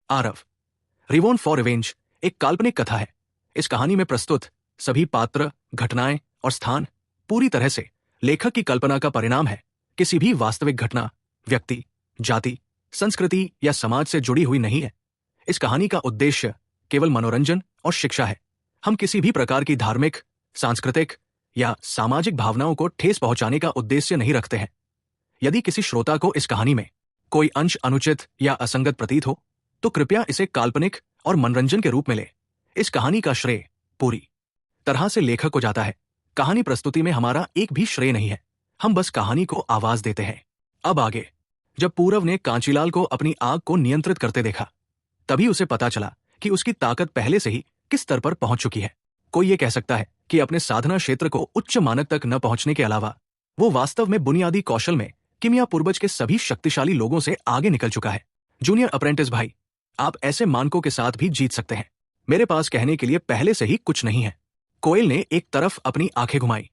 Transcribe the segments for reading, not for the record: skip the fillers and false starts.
Aarav. रिवॉन for revenge एक काल्पनिक कथा है। इस कहानी में प्रस्तुत सभी पात्र, घटनाएं और स्थान पूरी तरह से लेखक की कल्पना का परिणाम है, किसी भी वास्तविक घटना, व्यक्ति, जाति, संस्कृति या समाज से जुड़ी हुई नहीं है। इस कहानी का उद्देश्य केवल मनोरंजन और शिक्षा है। हम किसी भी प्रकार की धार्मिक, सांस्कृतिक या सामाजिक भावनाओं को ठेस पहुंचाने का उद्देश्य नहीं रखते हैं। यदि किसी श्रोता को इस कहानी में कोई अंश अनुचित या असंगत प्रतीत हो, तो कृपया इसे काल्पनिक और मनोरंजन के रूप में ले। इस कहानी का श्रेय पूरी तरह से लेखक को जाता है। कहानी प्रस्तुति में हमारा एक भी श्रेय नहीं है, हम बस कहानी को आवाज देते हैं। अब आगे, जब पूरव ने कांचीलाल को अपनी आग को नियंत्रित करते देखा, तभी उसे पता चला कि उसकी ताकत पहले से ही किस स्तर पर पहुंच चुकी है। कोई ये कह सकता है कि अपने साधना क्षेत्र को उच्च मानक तक न पहुंचने के अलावा वो वास्तव में बुनियादी कौशल में किमिया पूर्वज के सभी शक्तिशाली लोगों से आगे निकल चुका है। जूनियर अप्रेंटिस भाई, आप ऐसे मानकों के साथ भी जीत सकते हैं। मेरे पास कहने के लिए पहले से ही कुछ नहीं है। कोयल ने एक तरफ अपनी आंखें घुमाई।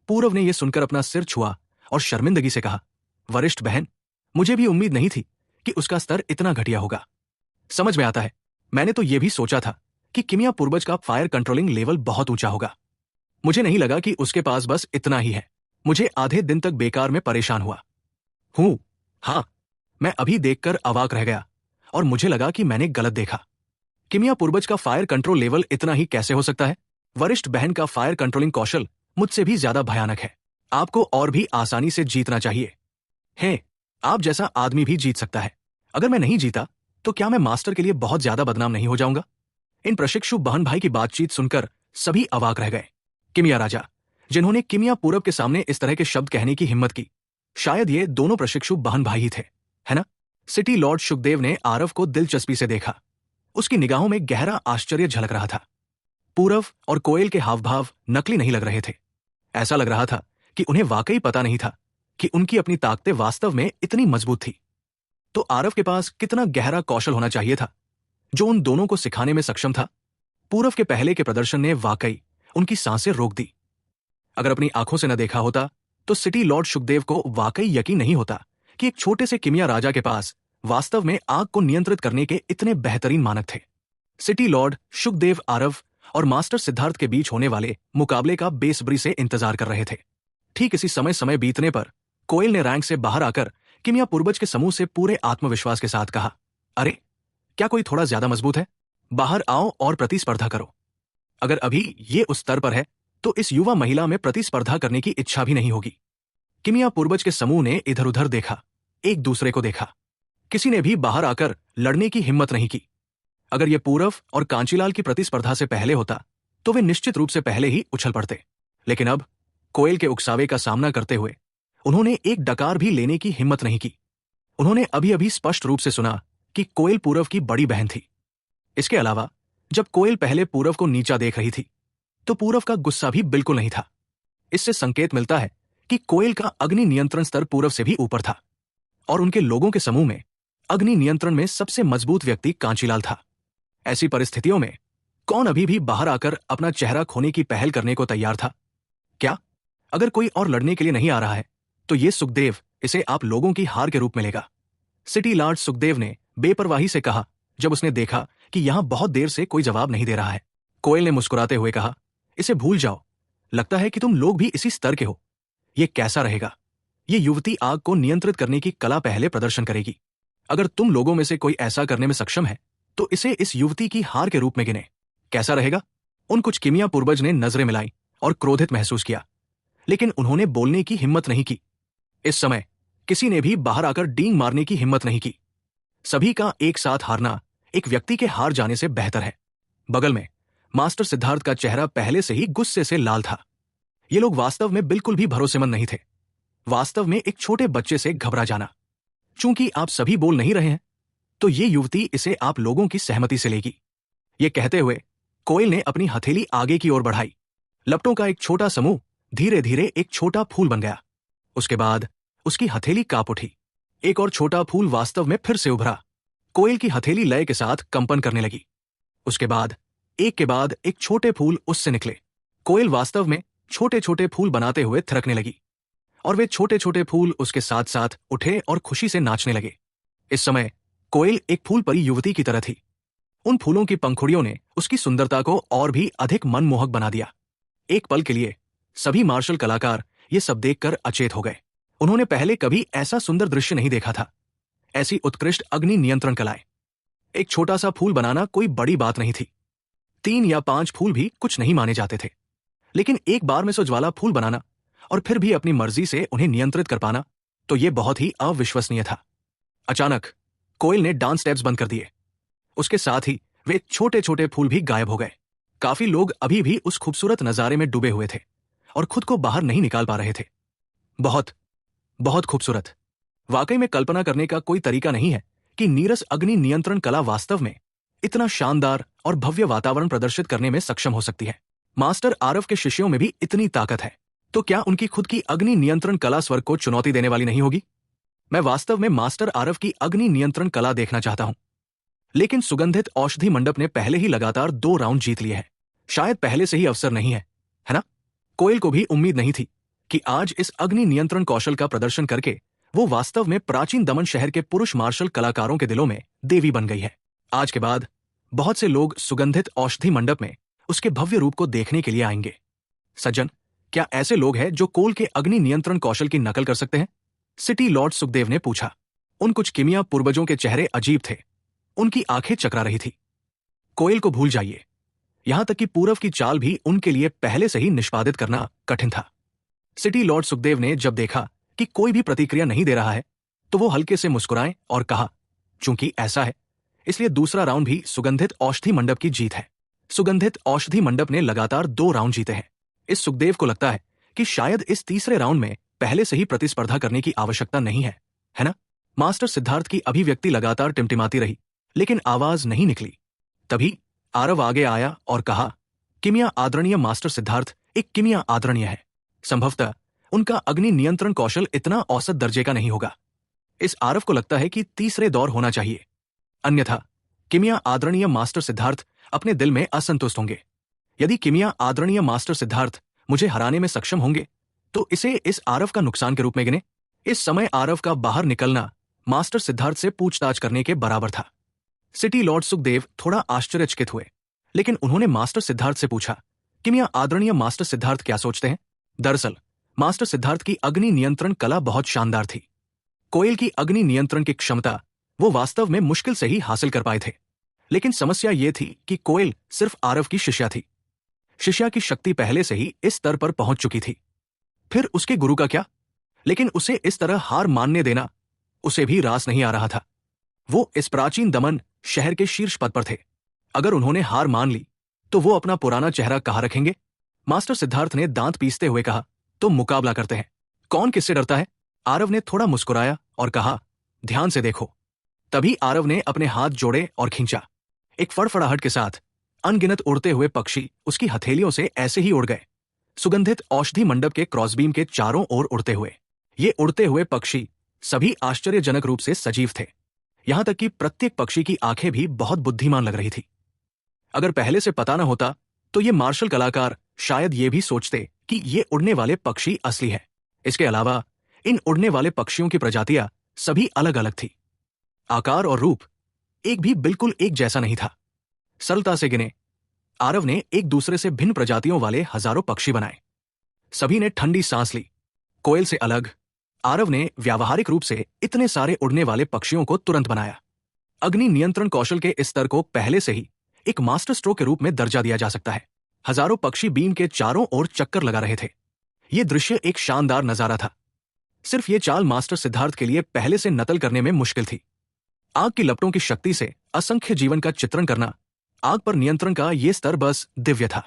पूरव ने यह सुनकर अपना सिर छुआ और शर्मिंदगी से कहा, वरिष्ठ बहन, मुझे भी उम्मीद नहीं थी कि उसका स्तर इतना घटिया होगा। समझ में आता है, मैंने तो यह भी सोचा था कि किमिया पूर्वज का फायर कंट्रोलिंग लेवल बहुत ऊंचा होगा। मुझे नहीं लगा कि उसके पास बस इतना ही है। मुझे आधे दिन तक बेकार में परेशान हुआ हूं। हाँ, मैं अभी देखकर अवाक रह गया और मुझे लगा कि मैंने गलत देखा। किमिया पूर्वज का फायर कंट्रोल लेवल इतना ही कैसे हो सकता है? वरिष्ठ बहन का फायर कंट्रोलिंग कौशल मुझसे भी ज्यादा भयानक है। आपको और भी आसानी से जीतना चाहिए। है, आप जैसा आदमी भी जीत सकता है। अगर मैं नहीं जीता तो क्या मैं मास्टर के लिए बहुत ज्यादा बदनाम नहीं हो जाऊंगा? इन प्रशिक्षु बहन भाई की बातचीत सुनकर सभी अवाक रह गए। किमिया राजा, जिन्होंने किमिया पूरब के सामने इस तरह के शब्द कहने की हिम्मत की, शायद ये दोनों प्रशिक्षु बहन भाई ही थे, है ना? सिटी लॉर्ड शुकदेव ने आरव को दिलचस्पी से देखा। उसकी निगाहों में गहरा आश्चर्य झलक रहा था। पूरव और कोयल के हावभाव नकली नहीं लग रहे थे। ऐसा लग रहा था कि उन्हें वाकई पता नहीं था कि उनकी अपनी ताकतें वास्तव में इतनी मजबूत थी। तो आरव के पास कितना गहरा कौशल होना चाहिए था जो उन दोनों को सिखाने में सक्षम था। पूरव के पहले के प्रदर्शन ने वाकई उनकी सांसें रोक दी। अगर अपनी आंखों से न देखा होता तो सिटी लॉर्ड शुकदेव को वाकई यकीन नहीं होता कि एक छोटे से किमिया राजा के पास वास्तव में आग को नियंत्रित करने के इतने बेहतरीन मानक थे। सिटी लॉर्ड शुकदेव आरव और मास्टर सिद्धार्थ के बीच होने वाले मुकाबले का बेसब्री से इंतजार कर रहे थे। ठीक इसी समय बीतने पर कोयल ने रैंक से बाहर आकर किमिया पूर्वज के समूह से पूरे आत्मविश्वास के साथ कहा, अरे, क्या कोई थोड़ा ज्यादा मजबूत है? बाहर आओ और प्रतिस्पर्धा करो। अगर अभी ये उस स्तर पर है तो इस युवा महिला में प्रतिस्पर्धा करने की इच्छा भी नहीं होगी। किमिया पूर्वज के समूह ने इधर उधर देखा, एक दूसरे को देखा। किसी ने भी बाहर आकर लड़ने की हिम्मत नहीं की। अगर यह पूरव और कांचीलाल की प्रतिस्पर्धा से पहले होता तो वे निश्चित रूप से पहले ही उछल पड़ते। लेकिन अब कोयल के उकसावे का सामना करते हुए उन्होंने एक डकार भी लेने की हिम्मत नहीं की। उन्होंने अभी अभी स्पष्ट रूप से सुना कि कोयल पूरव की बड़ी बहन थी। इसके अलावा जब कोयल पहले पूरव को नीचा देख रही थी तो पूरव का गुस्सा भी बिल्कुल नहीं था। इससे संकेत मिलता है कि कोयल का अग्नि नियंत्रण स्तर पूरव से भी ऊपर था और उनके लोगों के समूह में अग्नि नियंत्रण में सबसे मजबूत व्यक्ति कांचीलाल था। ऐसी परिस्थितियों में कौन अभी भी बाहर आकर अपना चेहरा खोने की पहल करने को तैयार था? क्या अगर कोई और लड़ने के लिए नहीं आ रहा है तो ये सुखदेव इसे आप लोगों की हार के रूप में लेगा। सिटी लॉर्ड सुखदेव ने बेपरवाही से कहा जब उसने देखा कि यहां बहुत देर से कोई जवाब नहीं दे रहा है। कोयल ने मुस्कुराते हुए कहा, इसे भूल जाओ, लगता है कि तुम लोग भी इसी स्तर के हो। यह कैसा रहेगा? ये युवती आग को नियंत्रित करने की कला पहले प्रदर्शन करेगी। अगर तुम लोगों में से कोई ऐसा करने में सक्षम है तो इसे इस युवती की हार के रूप में गिने। कैसा रहेगा? उन कुछ किमिया पूर्वज ने नजरें मिलाई और क्रोधित महसूस किया, लेकिन उन्होंने बोलने की हिम्मत नहीं की। इस समय किसी ने भी बाहर आकर डींग मारने की हिम्मत नहीं की। सभी का एक साथ हारना एक व्यक्ति के हार जाने से बेहतर है। बगल में मास्टर सिद्धार्थ का चेहरा पहले से ही गुस्से से लाल था। ये लोग वास्तव में बिल्कुल भी भरोसेमंद नहीं थे। वास्तव में एक छोटे बच्चे से घबरा जाना। चूंकि आप सभी बोल नहीं रहे हैं तो ये युवती इसे आप लोगों की सहमति से लेगी। ये कहते हुए कोयल ने अपनी हथेली आगे की ओर बढ़ाई। लपटों का एक छोटा समूह धीरे धीरे एक छोटा फूल बन गया। उसके बाद उसकी हथेली कांप उठी। एक और छोटा फूल वास्तव में फिर से उभरा। कोयल की हथेली लय के साथ कंपन करने लगी। उसके बाद एक के बाद एक छोटे फूल उससे निकले। कोयल वास्तव में छोटे छोटे फूल बनाते हुए थिरकने लगी और वे छोटे छोटे फूल उसके साथ साथ उठे और खुशी से नाचने लगे। इस समय कोयल एक फूल परी युवती की तरह थी। उन फूलों की पंखुड़ियों ने उसकी सुंदरता को और भी अधिक मनमोहक बना दिया। एक पल के लिए सभी मार्शल कलाकार ये सब देखकर अचेत हो गए। उन्होंने पहले कभी ऐसा सुंदर दृश्य नहीं देखा था। ऐसी उत्कृष्ट अग्नि नियंत्रण कलाएं। एक छोटा सा फूल बनाना कोई बड़ी बात नहीं थी। 3 या 5 फूल भी कुछ नहीं माने जाते थे। लेकिन एक बार में ज्वाला फूल बनाना और फिर भी अपनी मर्जी से उन्हें नियंत्रित कर पाना, तो यह बहुत ही अविश्वसनीय था। अचानक कोयल ने डांस स्टेप्स बंद कर दिए। उसके साथ ही वे छोटे छोटे फूल भी गायब हो गए। काफी लोग अभी भी उस खूबसूरत नजारे में डूबे हुए थे और खुद को बाहर नहीं निकाल पा रहे थे। बहुत बहुत खूबसूरत। वाकई में कल्पना करने का कोई तरीका नहीं है कि नीरस अग्नि नियंत्रण कला वास्तव में इतना शानदार और भव्य वातावरण प्रदर्शित करने में सक्षम हो सकती है। मास्टर आरव के शिष्यों में भी इतनी ताकत है, तो क्या उनकी खुद की अग्नि नियंत्रण कला स्वर्ग को चुनौती देने वाली नहीं होगी? मैं वास्तव में मास्टर आरव की अग्नि नियंत्रण कला देखना चाहता हूं। लेकिन सुगंधित औषधि मंडप ने पहले ही लगातार 2 राउंड जीत लिए हैं। शायद पहले से ही अवसर नहीं है ना? कोयल को भी उम्मीद नहीं थी कि आज इस अग्नि नियंत्रण कौशल का प्रदर्शन करके वो वास्तव में प्राचीन दमन शहर के पुरुष मार्शल कलाकारों के दिलों में देवी बन गई है। आज के बाद बहुत से लोग सुगंधित औषधि मंडप में उसके भव्य रूप को देखने के लिए आएंगे। सज्जन, क्या ऐसे लोग हैं जो कोल के अग्नि नियंत्रण कौशल की नकल कर सकते हैं? सिटी लॉर्ड सुखदेव ने पूछा। उन कुछ किमिया पूर्वजों के चेहरे अजीब थे। उनकी आंखें चकरा रही थी। कोयल को भूल जाइए। यहां तक कि पूरव की चाल भी उनके लिए पहले से ही निष्पादित करना कठिन था। सिटी लॉर्ड सुखदेव ने जब देखा कि कोई भी प्रतिक्रिया नहीं दे रहा है, तो वो हल्के से मुस्कुराए और कहा, चूंकि ऐसा है इसलिए दूसरा राउंड भी सुगंधित औषधि मंडप की जीत है। सुगंधित औषधि मंडप ने लगातार 2 राउंड जीते हैं। इस सुखदेव को लगता है कि शायद इस तीसरे राउंड में पहले से ही प्रतिस्पर्धा करने की आवश्यकता नहीं है ना? मास्टर सिद्धार्थ की अभिव्यक्ति लगातार टिमटिमाती रही, लेकिन आवाज नहीं निकली। तभी आरव आगे आया और कहा, किमिया आदरणीय मास्टर सिद्धार्थ एक किमिया आदरणीय है। संभवतः उनका अग्नि नियंत्रण कौशल इतना औसत दर्जे का नहीं होगा। इस आरव को लगता है कि तीसरे दौर होना चाहिए, अन्यथा किमिया आदरणीय मास्टर सिद्धार्थ अपने दिल में असंतुष्ट होंगे। यदि किमिया आदरणीय मास्टर सिद्धार्थ मुझे हराने में सक्षम होंगे, तो इसे इस आरव का नुकसान के रूप में गिने। इस समय आरव का बाहर निकलना मास्टर सिद्धार्थ से पूछताछ करने के बराबर था। सिटी लॉर्ड सुखदेव थोड़ा आश्चर्यचकित हुए, लेकिन उन्होंने मास्टर सिद्धार्थ से पूछा, किमिया आदरणीय मास्टर सिद्धार्थ क्या सोचते हैं? दरअसल मास्टर सिद्धार्थ की अग्नि नियंत्रण कला बहुत शानदार थी। कोयल की अग्नि नियंत्रण की क्षमता वो वास्तव में मुश्किल से ही हासिल कर पाए थे। लेकिन समस्या ये थी कि कोयल सिर्फ आरव की शिष्या थी। शिष्या की शक्ति पहले से ही इस स्तर पर पहुंच चुकी थी। फिर उसके गुरु का क्या? लेकिन उसे इस तरह हार मानने देना उसे भी रास नहीं आ रहा था। वो इस प्राचीन दमन शहर के शीर्ष पद पर थे। अगर उन्होंने हार मान ली, तो वो अपना पुराना चेहरा कहां रखेंगे? मास्टर सिद्धार्थ ने दांत पीसते हुए कहा, तो मुकाबला करते हैं। कौन किससे डरता है? आरव ने थोड़ा मुस्कुराया और कहा, ध्यान से देखो। तभी आरव ने अपने हाथ जोड़े और खींचा। एक फड़फड़ाहट के साथ अनगिनत उड़ते हुए पक्षी उसकी हथेलियों से ऐसे ही उड़ गए, सुगंधित औषधि मंडप के क्रॉसबीम के चारों ओर उड़ते हुए। ये उड़ते हुए पक्षी सभी आश्चर्यजनक रूप से सजीव थे। यहां तक कि प्रत्येक पक्षी की आंखें भी बहुत बुद्धिमान लग रही थी। अगर पहले से पता न होता, तो ये मार्शल कलाकार शायद ये भी सोचते कि ये उड़ने वाले पक्षी असली है। इसके अलावा इन उड़ने वाले पक्षियों की प्रजातियां सभी अलग अलग थी। आकार और रूप एक भी बिल्कुल एक जैसा नहीं था। सरलता से गिने आरव ने एक दूसरे से भिन्न प्रजातियों वाले हजारों पक्षी बनाए। सभी ने ठंडी सांस ली। कोयल से अलग आरव ने व्यावहारिक रूप से इतने सारे उड़ने वाले पक्षियों को तुरंत बनाया। अग्नि नियंत्रण कौशल के इस स्तर को पहले से ही एक मास्टर स्ट्रोक के रूप में दर्जा दिया जा सकता है। हजारों पक्षी बीम के चारों ओर चक्कर लगा रहे थे। यह दृश्य एक शानदार नजारा था। सिर्फ ये चाल मास्टर सिद्धार्थ के लिए पहले से नकल करने में मुश्किल थी। आग की लपटों की शक्ति से असंख्य जीवन का चित्रण करना, आग पर नियंत्रण का यह स्तर बस दिव्य था।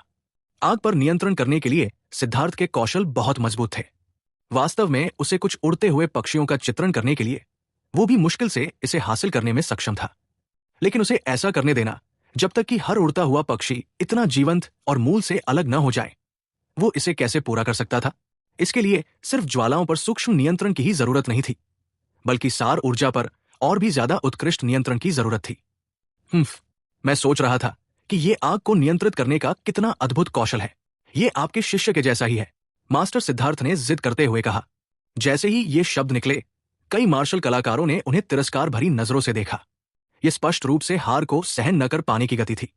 आग पर नियंत्रण करने के लिए सिद्धार्थ के कौशल बहुत मजबूत थे। वास्तव में उसे कुछ उड़ते हुए पक्षियों का चित्रण करने के लिए वो भी मुश्किल से इसे हासिल करने में सक्षम था। लेकिन उसे ऐसा करने देना जब तक कि हर उड़ता हुआ पक्षी इतना जीवंत और मूल से अलग न हो जाए। वो इसे कैसे पूरा कर सकता था? इसके लिए सिर्फ ज्वालाओं पर सूक्ष्म नियंत्रण की ही जरूरत नहीं थी, बल्कि सार ऊर्जा पर और भी ज्यादा उत्कृष्ट नियंत्रण की जरूरत थी। मैं सोच रहा था कि ये आग को नियंत्रित करने का कितना अद्भुत कौशल है। ये आपके शिष्य के जैसा ही है, मास्टर सिद्धार्थ ने जिद करते हुए कहा। जैसे ही ये शब्द निकले, कई मार्शल कलाकारों ने उन्हें तिरस्कार भरी नजरों से देखा। यह स्पष्ट रूप से हार को सहन न कर पाने की गति थी।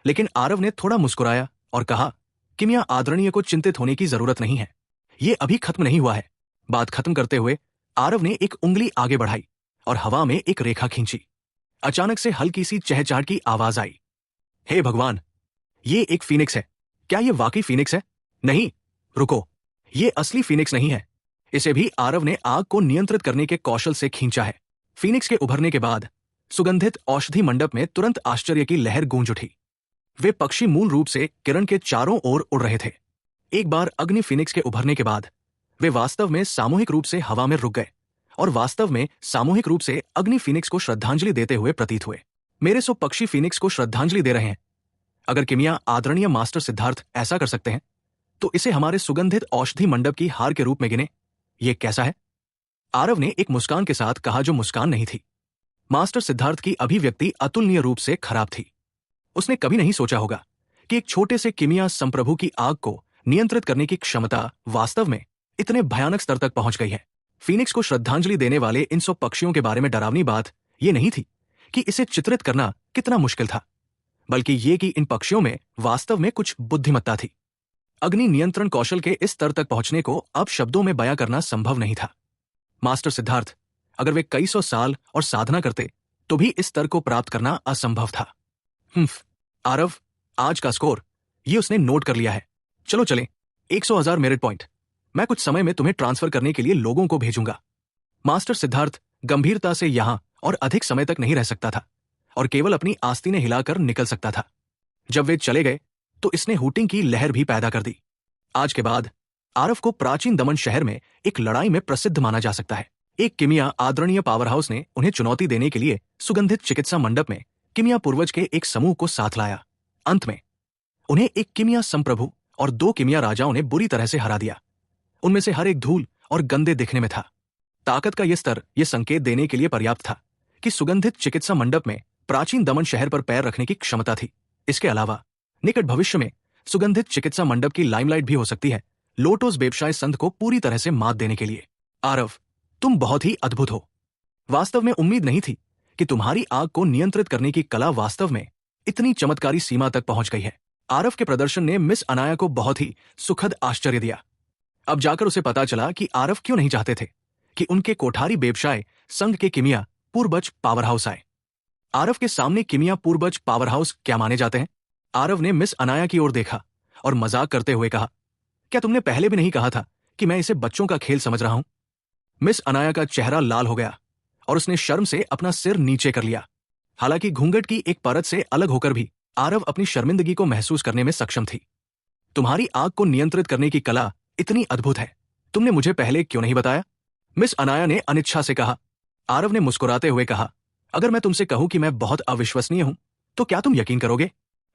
लेकिन आरव ने थोड़ा मुस्कुराया और कहा, किमिया आदरणीय को चिंतित होने की जरूरत नहीं है, ये अभी खत्म नहीं हुआ है। बात खत्म करते हुए आरव ने एक उंगली आगे बढ़ाई और हवा में एक रेखा खींची। अचानक से हल्की सी चहचहाट की आवाज आई। हे भगवान, ये एक फीनिक्स है। क्या ये वाकई फीनिक्स है? नहीं, रुको, ये असली फीनिक्स नहीं है। इसे भी आरव ने आग को नियंत्रित करने के कौशल से खींचा है। फीनिक्स के उभरने के बाद सुगंधित औषधि मंडप में तुरंत आश्चर्य की लहर गूंज उठी। वे पक्षी मूल रूप से किरण के चारों ओर उड़ रहे थे। एक बार अग्नि फीनिक्स के उभरने के बाद वे वास्तव में सामूहिक रूप से हवा में रुक गए और वास्तव में सामूहिक रूप से अग्नि फीनिक्स को श्रद्धांजलि देते हुए प्रतीत हुए। मेरे सो पक्षी फीनिक्स को श्रद्धांजलि दे रहे हैं। अगर किमिया आदरणीय मास्टर सिद्धार्थ ऐसा कर सकते हैं तो इसे हमारे सुगंधित औषधि मंडप की हार के रूप में गिने। ये कैसा है? आरव ने एक मुस्कान के साथ कहा जो मुस्कान नहीं थी। मास्टर सिद्धार्थ की अभिव्यक्ति अतुलनीय रूप से खराब थी। उसने कभी नहीं सोचा होगा कि एक छोटे से किमिया संप्रभु की आग को नियंत्रित करने की क्षमता वास्तव में इतने भयानक स्तर तक पहुंच गई है। फीनिक्स को श्रद्धांजलि देने वाले इन 100 पक्षियों के बारे में डरावनी बात यह नहीं थी कि इसे चित्रित करना कितना मुश्किल था, बल्कि ये कि इन पक्षियों में वास्तव में कुछ बुद्धिमत्ता थी। अग्नि नियंत्रण कौशल के इस स्तर तक पहुंचने को अब शब्दों में बयां करना संभव नहीं था। मास्टर सिद्धार्थ, अगर वे कई 100 साल और साधना करते तो भी इस स्तर को प्राप्त करना असंभव था। आरव, आज का स्कोर ये उसने नोट कर लिया है। चलो चलें, 100,000 मेरिट पॉइंट। मैं कुछ समय में तुम्हें ट्रांसफर करने के लिए लोगों को भेजूंगा। मास्टर सिद्धार्थ गंभीरता से यहां और अधिक समय तक नहीं रह सकता था और केवल अपनी आस्तीनें हिलाकर निकल सकता था। जब वे चले गए तो इसने हूटिंग की लहर भी पैदा कर दी। आज के बाद आरव को प्राचीन दमन शहर में एक लड़ाई में प्रसिद्ध माना जा सकता है। एक किमिया आदरणीय पावर हाउस ने उन्हें चुनौती देने के लिए सुगंधित चिकित्सा मंडप में किमिया पूर्वज के एक समूह को साथ लाया। अंत में उन्हें एक किमिया संप्रभु और 2 किमिया राजाओं ने बुरी तरह से हरा दिया। उनमें से हर एक धूल और गंदे दिखने में था। ताकत का यह स्तर यह संकेत देने के लिए पर्याप्त था कि सुगंधित चिकित्सा मंडप में प्राचीन दमन शहर पर पैर रखने की क्षमता थी। इसके अलावा निकट भविष्य में सुगंधित चिकित्सा मंडप की लाइमलाइट भी हो सकती है लोटोस व्यवसाय संघ को पूरी तरह से मात देने के लिए। आरव, तुम बहुत ही अद्भुत हो। वास्तव में उम्मीद नहीं थी कि तुम्हारी आग को नियंत्रित करने की कला वास्तव में इतनी चमत्कारी सीमा तक पहुंच गई है। आरव के प्रदर्शन ने मिस अनाया को बहुत ही सुखद आश्चर्य दिया। अब जाकर उसे पता चला कि आरव क्यों नहीं चाहते थे कि उनके कोठारी व्यवसाय संघ के किमिया पूर्वज पावर हाउस आए। आरव के सामने किमिया पूर्वज पावर हाउस क्या माने जाते हैं? आरव ने मिस अनाया की ओर देखा और मजाक करते हुए कहा, क्या तुमने पहले भी नहीं कहा था कि मैं इसे बच्चों का खेल समझ रहा हूं? मिस अनाया का चेहरा लाल हो गया और उसने शर्म से अपना सिर नीचे कर लिया। हालांकि घूंघट की एक परत से अलग होकर भी आरव अपनी शर्मिंदगी को महसूस करने में सक्षम थी। तुम्हारी आग को नियंत्रित करने की कला इतनी अद्भुत है, तुमने मुझे पहले क्यों नहीं बताया? मिस अनाया ने अनिच्छा से कहा। आरव ने मुस्कुराते हुए कहा, अगर मैं तुमसे कहूं कि मैं बहुत अविश्वसनीय हूं तो क्या तुम यकीन करोगे?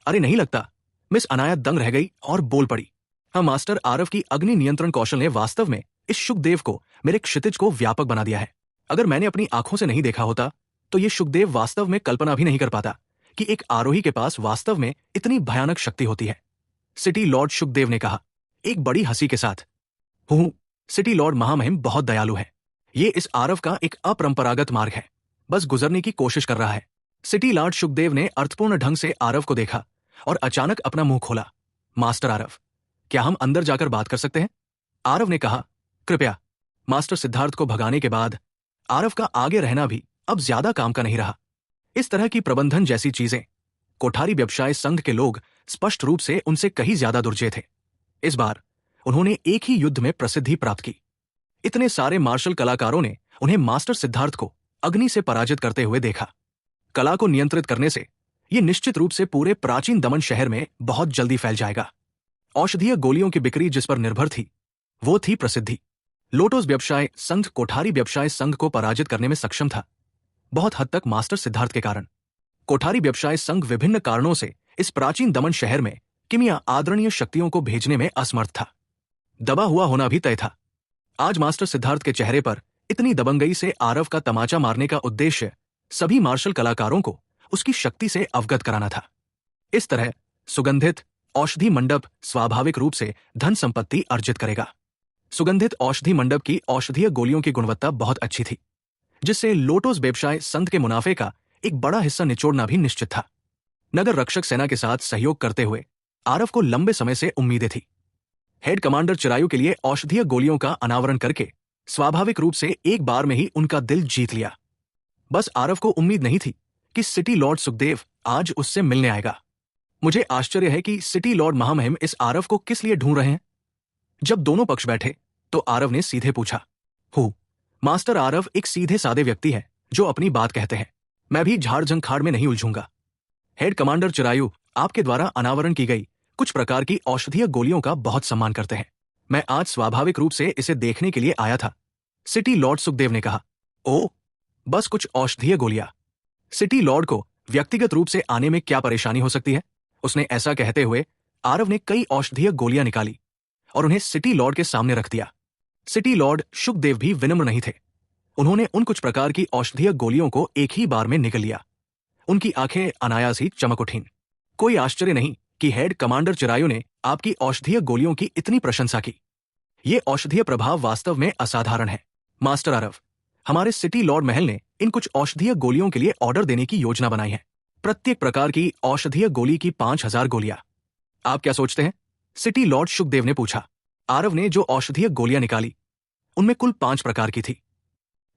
अरे नहीं लगता। मिस अनाया दंग रह गई और बोल पड़ी, हाँ मास्टर, आरव की अग्नि नियंत्रण कौशल ने वास्तव में इस शुकदेव को, मेरे क्षितिज को व्यापक बना दिया है। अगर मैंने अपनी आंखों से नहीं देखा होता तो ये शुकदेव वास्तव में कल्पना भी नहीं कर पाता कि एक आरोही के पास वास्तव में इतनी भयानक शक्ति होती है। सिटी लॉर्ड शुकदेव ने कहा एक बड़ी हंसी के साथ। सिटी लॉर्ड महामहिम बहुत दयालु है। ये इस आरव का एक अपरंपरागत मार्ग है, बस गुजरने की कोशिश कर रहा है। सिटी लॉर्ड शुकदेव ने अर्थपूर्ण ढंग से आरव को देखा और अचानक अपना मुंह खोला। मास्टर आरव, क्या हम अंदर जाकर बात कर सकते हैं? आरव ने कहा, कृपया। मास्टर सिद्धार्थ को भगाने के बाद आरव का आगे रहना भी अब ज्यादा काम का नहीं रहा। इस तरह की प्रबंधन जैसी चीजें कोठारी व्यवसाय संघ के लोग स्पष्ट रूप से उनसे कहीं ज्यादा दुर्जय थे। इस बार उन्होंने एक ही युद्ध में प्रसिद्धि प्राप्त की। इतने सारे मार्शल कलाकारों ने उन्हें मास्टर सिद्धार्थ को अग्नि से पराजित करते हुए देखा। कला को नियंत्रित करने से यह निश्चित रूप से पूरे प्राचीन दमन शहर में बहुत जल्दी फैल जाएगा। औषधीय गोलियों की बिक्री जिस पर निर्भर थी वो थी प्रसिद्धि। लोटोस व्यवसाय संघ कोठारी व्यवसाय संघ को पराजित करने में सक्षम था, बहुत हद तक मास्टर सिद्धार्थ के कारण। कोठारी व्यवसाय संघ विभिन्न कारणों से इस प्राचीन दमन शहर में किमिया आदरणीय शक्तियों को भेजने में असमर्थ था। दबा हुआ होना भी तय था। आज मास्टर सिद्धार्थ के चेहरे पर इतनी दबंगई से आरव का तमाचा मारने का उद्देश्य सभी मार्शल कलाकारों को उसकी शक्ति से अवगत कराना था। इस तरह सुगंधित औषधि मंडप स्वाभाविक रूप से धन संपत्ति अर्जित करेगा। सुगंधित औषधि मंडप की औषधीय गोलियों की गुणवत्ता बहुत अच्छी थी, जिससे लोटोस व्यवसाय संघ के मुनाफे का एक बड़ा हिस्सा निचोड़ना भी निश्चित था। नगर रक्षक सेना के साथ सहयोग करते हुए आरव को लंबे समय से उम्मीदें थी। हेड कमांडर चिरायु के लिए औषधीय गोलियों का अनावरण करके स्वाभाविक रूप से एक बार में ही उनका दिल जीत लिया। बस आरव को उम्मीद नहीं थी कि सिटी लॉर्ड सुखदेव आज उससे मिलने आएगा। मुझे आश्चर्य है कि सिटी लॉर्ड महामहिम इस आरव को किस लिए ढूंढ रहे हैं। जब दोनों पक्ष बैठे तो आरव ने सीधे पूछा, हूँ मास्टर आरव एक सीधे सादे व्यक्ति है जो अपनी बात कहते हैं। मैं भी झाड़ झंखाड़ में नहीं उलझूंगा। हेड कमांडर चिरायु आपके द्वारा अनावरण की गई कुछ प्रकार की औषधीय गोलियों का बहुत सम्मान करते हैं। मैं आज स्वाभाविक रूप से इसे देखने के लिए आया था। सिटी लॉर्ड सुखदेव ने कहा। ओ, बस कुछ औषधीय गोलियां। सिटी लॉर्ड को व्यक्तिगत रूप से आने में क्या परेशानी हो सकती है? उसने ऐसा कहते हुए आरव ने कई औषधीय गोलियां निकाली और उन्हें सिटी लॉर्ड के सामने रख दिया। सिटी लॉर्ड सुखदेव भी विनम्र नहीं थे। उन्होंने उन कुछ प्रकार की औषधीय गोलियों को एक ही बार में निगल लिया। उनकी आंखें अनायास ही चमक उठीं। कोई आश्चर्य नहीं कि हेड कमांडर चिरायु ने आपकी औषधीय गोलियों की इतनी प्रशंसा की। ये औषधीय प्रभाव वास्तव में असाधारण है। मास्टर आरव, हमारे सिटी लॉर्ड महल ने इन कुछ औषधीय गोलियों के लिए ऑर्डर देने की योजना बनाई है। प्रत्येक प्रकार की औषधीय गोली की 5000 गोलियां। आप क्या सोचते हैं? सिटी लॉर्ड सुखदेव ने पूछा। आरव ने जो औषधीय गोलियां निकाली उनमें कुल 5 प्रकार की थी।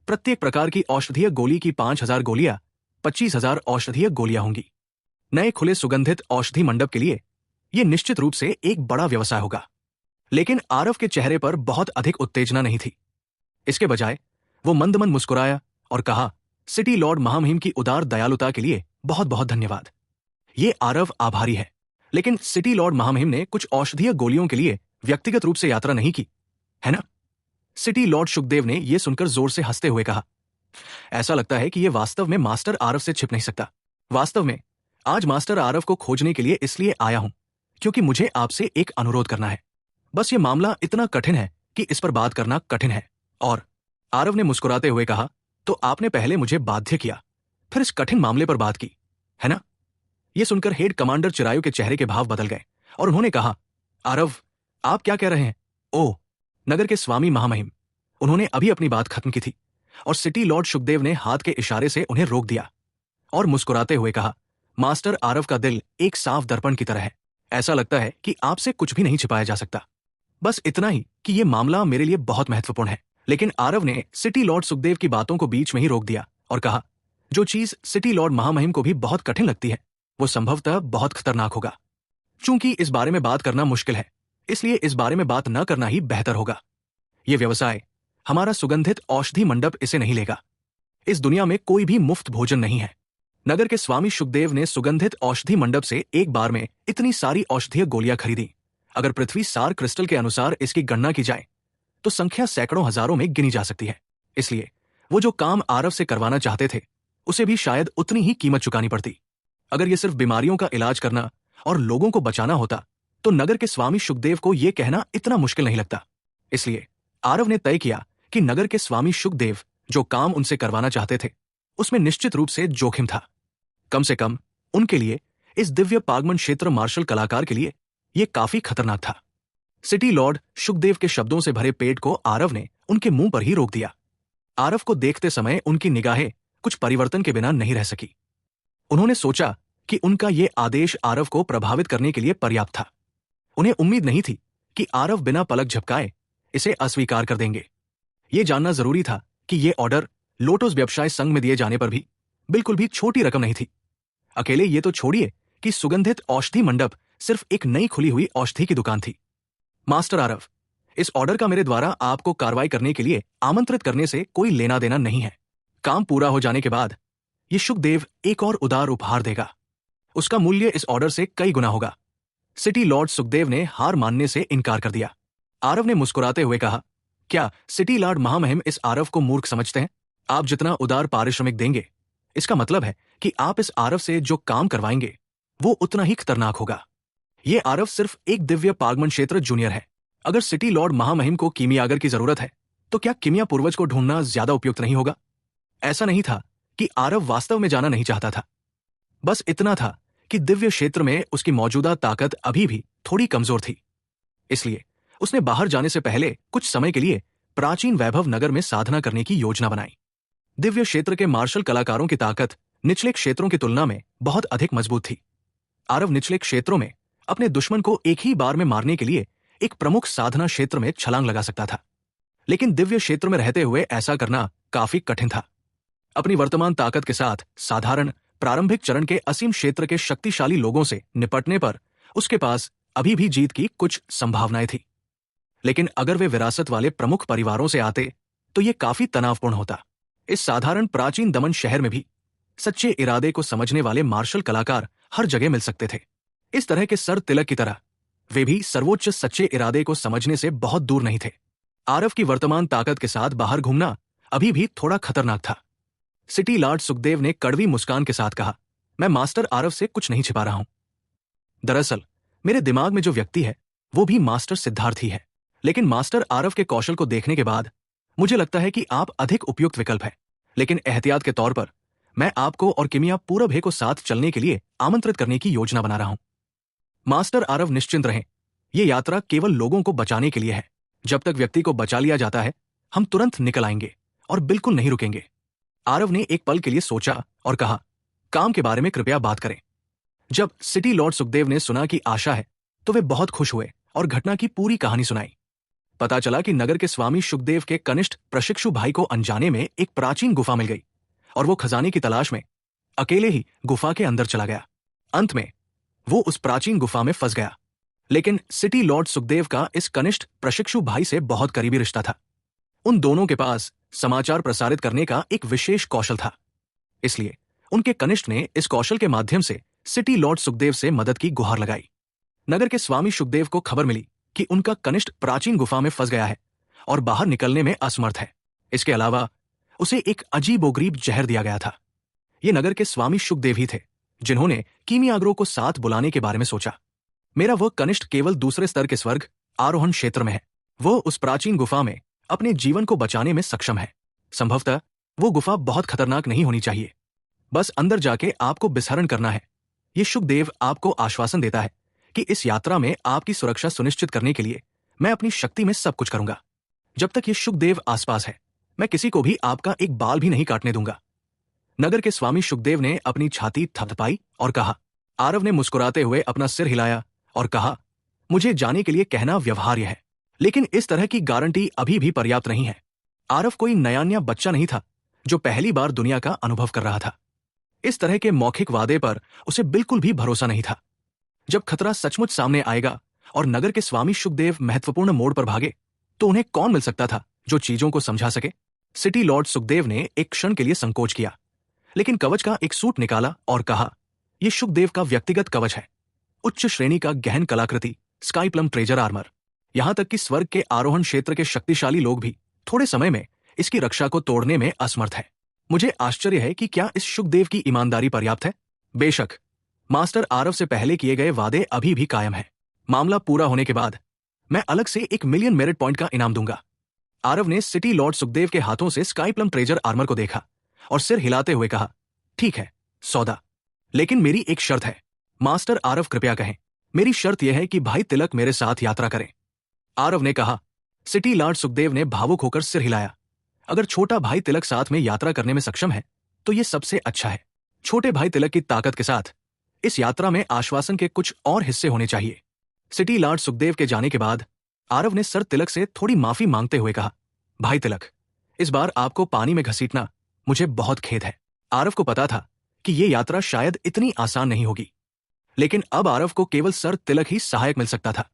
प्रत्येक प्रकार की औषधीय गोली की 5000 गोलियां 25,000 औषधीय गोलियां होंगी। नए खुले सुगंधित औषधि मंडप के लिए यह निश्चित रूप से एक बड़ा व्यवसाय होगा। लेकिन आरव के चेहरे पर बहुत अधिक उत्तेजना नहीं थी। इसके बजाय वो मंद मंद मुस्कुराया और कहा, सिटी लॉर्ड महामहिम की उदार दयालुता के लिए बहुत बहुत धन्यवाद। ये आरव आभारी है, लेकिन सिटी लॉर्ड महामहिम ने कुछ औषधीय गोलियों के लिए व्यक्तिगत रूप से यात्रा नहीं की, है ना? सिटी लॉर्ड सुखदेव ने यह सुनकर जोर से हंसते हुए कहा, ऐसा लगता है कि यह वास्तव में मास्टर आरव से छिप नहीं सकता। वास्तव में आज मास्टर आरव को खोजने के लिए इसलिए आया हूं क्योंकि मुझे आपसे एक अनुरोध करना है। बस ये मामला इतना कठिन है कि इस पर बात करना कठिन है। और आरव ने मुस्कुराते हुए कहा, तो आपने पहले मुझे बाध्य किया, फिर इस कठिन मामले पर बात की, है ना? यह सुनकर हेड कमांडर चिरायु के चेहरे के भाव बदल गए और उन्होंने कहा, आरव, आप क्या कह रहे हैं? ओह, नगर के स्वामी महामहिम। उन्होंने अभी अपनी बात खत्म की थी और सिटी लॉर्ड सुखदेव ने हाथ के इशारे से उन्हें रोक दिया और मुस्कुराते हुए कहा, मास्टर आरव का दिल एक साफ दर्पण की तरह है। ऐसा लगता है कि आपसे कुछ भी नहीं छिपाया जा सकता। बस इतना ही कि यह मामला मेरे लिए बहुत महत्वपूर्ण है। लेकिन आरव ने सिटी लॉर्ड सुखदेव की बातों को बीच में ही रोक दिया और कहा, जो चीज सिटी लॉर्ड महामहिम को भी बहुत कठिन लगती है वो संभवतः बहुत खतरनाक होगा। चूंकि इस बारे में बात करना मुश्किल है, इसलिए इस बारे में बात न करना ही बेहतर होगा। यह व्यवसाय, हमारा सुगंधित औषधि मंडप इसे नहीं लेगा। इस दुनिया में कोई भी मुफ्त भोजन नहीं है। नगर के स्वामी सुखदेव ने सुगंधित औषधि मंडप से एक बार में इतनी सारी औषधीय गोलियां खरीदी। अगर पृथ्वी सार क्रिस्टल के अनुसार इसकी गणना की जाए तो संख्या सैकड़ों हजारों में गिनी जा सकती है। इसलिए वो जो काम आरव से करवाना चाहते थे उसे भी शायद उतनी ही कीमत चुकानी पड़ती। अगर ये सिर्फ बीमारियों का इलाज करना और लोगों को बचाना होता तो नगर के स्वामी सुखदेव को यह कहना इतना मुश्किल नहीं लगता। इसलिए आरव ने तय किया कि नगर के स्वामी सुखदेव जो काम उनसे करवाना चाहते थे उसमें निश्चित रूप से जोखिम था। कम से कम उनके लिए, इस दिव्य पागमन क्षेत्र मार्शल कलाकार के लिए यह काफी खतरनाक था। सिटी लॉर्ड सुखदेव के शब्दों से भरे पेट को आरव ने उनके मुंह पर ही रोक दिया। आरव को देखते समय उनकी निगाहें कुछ परिवर्तन के बिना नहीं रह सकी। उन्होंने सोचा कि उनका यह आदेश आरव को प्रभावित करने के लिए पर्याप्त था। उन्हें उम्मीद नहीं थी कि आरव बिना पलक झपकाए इसे अस्वीकार कर देंगे। यह जानना जरूरी था कि यह ऑर्डर लोटस व्यवसाय संघ में दिए जाने पर भी बिल्कुल भी छोटी रकम नहीं थी। अकेले ये तो छोड़िए कि सुगंधित औषधि मंडप सिर्फ एक नई खुली हुई औषधि की दुकान थी। मास्टर आरव, इस ऑर्डर का मेरे द्वारा आपको कार्रवाई करने के लिए आमंत्रित करने से कोई लेना देना नहीं है। काम पूरा हो जाने के बाद ये सुखदेव एक और उदार उपहार देगा। उसका मूल्य इस ऑर्डर से कई गुना होगा। सिटी लॉर्ड सुखदेव ने हार मानने से इनकार कर दिया। आरव ने मुस्कुराते हुए कहा, क्या सिटी लॉर्ड महामहिम इस आरव को मूर्ख समझते हैं? आप जितना उदार पारिश्रमिक देंगे, इसका मतलब है कि आप इस आरव से जो काम करवाएंगे वो उतना ही खतरनाक होगा। ये आरव सिर्फ एक दिव्य पागमन क्षेत्र जूनियर है। अगर सिटी लॉर्ड महामहिम को कीमियागर की जरूरत है तो क्या किमिया पूर्वज को ढूंढना ज्यादा उपयुक्त नहीं होगा? ऐसा नहीं था कि आरव वास्तव में जाना नहीं चाहता था। बस इतना था कि दिव्य क्षेत्र में उसकी मौजूदा ताकत अभी भी थोड़ी कमजोर थी। इसलिए उसने बाहर जाने से पहले कुछ समय के लिए प्राचीन वैभव नगर में साधना करने की योजना बनाई। दिव्य क्षेत्र के मार्शल कलाकारों की ताकत निचले क्षेत्रों की तुलना में बहुत अधिक मजबूत थी। आरव निचले क्षेत्रों में अपने दुश्मन को एक ही बार में मारने के लिए एक प्रमुख साधना क्षेत्र में छलांग लगा सकता था, लेकिन दिव्य क्षेत्र में रहते हुए ऐसा करना काफी कठिन था। अपनी वर्तमान ताकत के साथ साधारण प्रारंभिक चरण के असीम क्षेत्र के शक्तिशाली लोगों से निपटने पर उसके पास अभी भी जीत की कुछ संभावनाएं थी। लेकिन अगर वे विरासत वाले प्रमुख परिवारों से आते तो यह काफी तनावपूर्ण होता। इस साधारण प्राचीन दमन शहर में भी सच्चे इरादे को समझने वाले मार्शल कलाकार हर जगह मिल सकते थे। इस तरह के सर तिलक की तरह वे भी सर्वोच्च सच्चे इरादे को समझने से बहुत दूर नहीं थे। आरव की वर्तमान ताकत के साथ बाहर घूमना अभी भी थोड़ा खतरनाक था। सिटी लॉर्ड सुखदेव ने कड़वी मुस्कान के साथ कहा, मैं मास्टर आरव से कुछ नहीं छिपा रहा हूं। दरअसल मेरे दिमाग में जो व्यक्ति है वो भी मास्टर सिद्धार्थ ही है, लेकिन मास्टर आरव के कौशल को देखने के बाद मुझे लगता है कि आप अधिक उपयुक्त विकल्प है। लेकिन एहतियात के तौर पर मैं आपको और किमिया पूरब को साथ चलने के लिए आमंत्रित करने की योजना बना रहा हूं। मास्टर आरव निश्चिंत रहें, यह यात्रा केवल लोगों को बचाने के लिए है। जब तक व्यक्ति को बचा लिया जाता है हम तुरंत निकल आएंगे और बिल्कुल नहीं रुकेंगे। आरव ने एक पल के लिए सोचा और कहा, काम के बारे में कृपया बात करें। जब सिटी लॉर्ड सुखदेव ने सुना कि आशा है तो वे बहुत खुश हुए और घटना की पूरी कहानी सुनाई। पता चला कि नगर के स्वामी सुखदेव के कनिष्ठ प्रशिक्षु भाई को अनजाने में एक प्राचीन गुफा मिल गई और वो खजाने की तलाश में अकेले ही गुफा के अंदर चला गया। अंत में वो उस प्राचीन गुफा में फंस गया। लेकिन सिटी लॉर्ड सुखदेव का इस कनिष्ठ प्रशिक्षु भाई से बहुत करीबी रिश्ता था। उन दोनों के पास समाचार प्रसारित करने का एक विशेष कौशल था, इसलिए उनके कनिष्ठ ने इस कौशल के माध्यम से सिटी लॉर्ड सुखदेव से मदद की गुहार लगाई। नगर के स्वामी सुखदेव को खबर मिली कि उनका कनिष्ठ प्राचीन गुफा में फंस गया है और बाहर निकलने में असमर्थ है। इसके अलावा उसे एक अजीबोगरीब जहर दिया गया था। ये नगर के स्वामी सुखदेव ही थे जिन्होंने कीमियाग्रो को साथ बुलाने के बारे में सोचा। मेरा वह कनिष्ठ केवल दूसरे स्तर के स्वर्ग आरोहण क्षेत्र में है। वो उस प्राचीन गुफा में अपने जीवन को बचाने में सक्षम है। संभवतः वो गुफा बहुत खतरनाक नहीं होनी चाहिए, बस अंदर जाके आपको विसरण करना है। ये सुखदेव आपको आश्वासन देता है कि इस यात्रा में आपकी सुरक्षा सुनिश्चित करने के लिए मैं अपनी शक्ति में सब कुछ करूंगा। जब तक ये सुखदेव आसपास है मैं किसी को भी आपका एक बाल भी नहीं काटने दूंगा। नगर के स्वामी सुखदेव ने अपनी छाती थपथपाई और कहा। आरव ने मुस्कुराते हुए अपना सिर हिलाया और कहा, मुझे जाने के लिए कहना व्यवहार्य है, लेकिन इस तरह की गारंटी अभी भी पर्याप्त नहीं है। आरव कोई नयान्या बच्चा नहीं था जो पहली बार दुनिया का अनुभव कर रहा था। इस तरह के मौखिक वादे पर उसे बिल्कुल भी भरोसा नहीं था। जब खतरा सचमुच सामने आएगा और नगर के स्वामी सुखदेव महत्वपूर्ण मोड़ पर भागे तो उन्हें कौन मिल सकता था जो चीजों को समझा सके। सिटी लॉर्ड सुखदेव ने एक क्षण के लिए संकोच किया, लेकिन कवच का एक सूट निकाला और कहा, यह सुखदेव का व्यक्तिगत कवच है, उच्च श्रेणी का गहन कलाकृति स्काई प्लम ट्रेजर आर्मर। यहां तक कि स्वर्ग के आरोहण क्षेत्र के शक्तिशाली लोग भी थोड़े समय में इसकी रक्षा को तोड़ने में असमर्थ है। मुझे आश्चर्य है कि क्या इस सुखदेव की ईमानदारी पर्याप्त है। बेशक मास्टर आरव से पहले किए गए वादे अभी भी कायम है। मामला पूरा होने के बाद मैं अलग से 1 मिलियन मेरिट पॉइंट का इनाम दूंगा। आरव ने सिटी लॉर्ड सुखदेव के हाथों से स्काई प्लम ट्रेजर आर्मर को देखा और सिर हिलाते हुए कहा, ठीक है सौदा, लेकिन मेरी एक शर्त है। मास्टर आरव कृपया कहें। मेरी शर्त यह है कि भाई तिलक मेरे साथ यात्रा करें। आरव ने कहा। सिटी लॉर्ड सुखदेव ने भावुक होकर सिर हिलाया। अगर छोटा भाई तिलक साथ में यात्रा करने में सक्षम है तो यह सबसे अच्छा है। छोटे भाई तिलक की ताकत के साथ इस यात्रा में आश्वासन के कुछ और हिस्से होने चाहिए। सिटी लॉर्ड सुखदेव के जाने के बाद आरव ने सर तिलक से थोड़ी माफी मांगते हुए कहा, भाई तिलक, इस बार आपको पानी में घसीटना मुझे बहुत खेद है। आरव को पता था कि यह यात्रा शायद इतनी आसान नहीं होगी, लेकिन अब आरव को केवल सर तिलक ही सहायक मिल सकता था।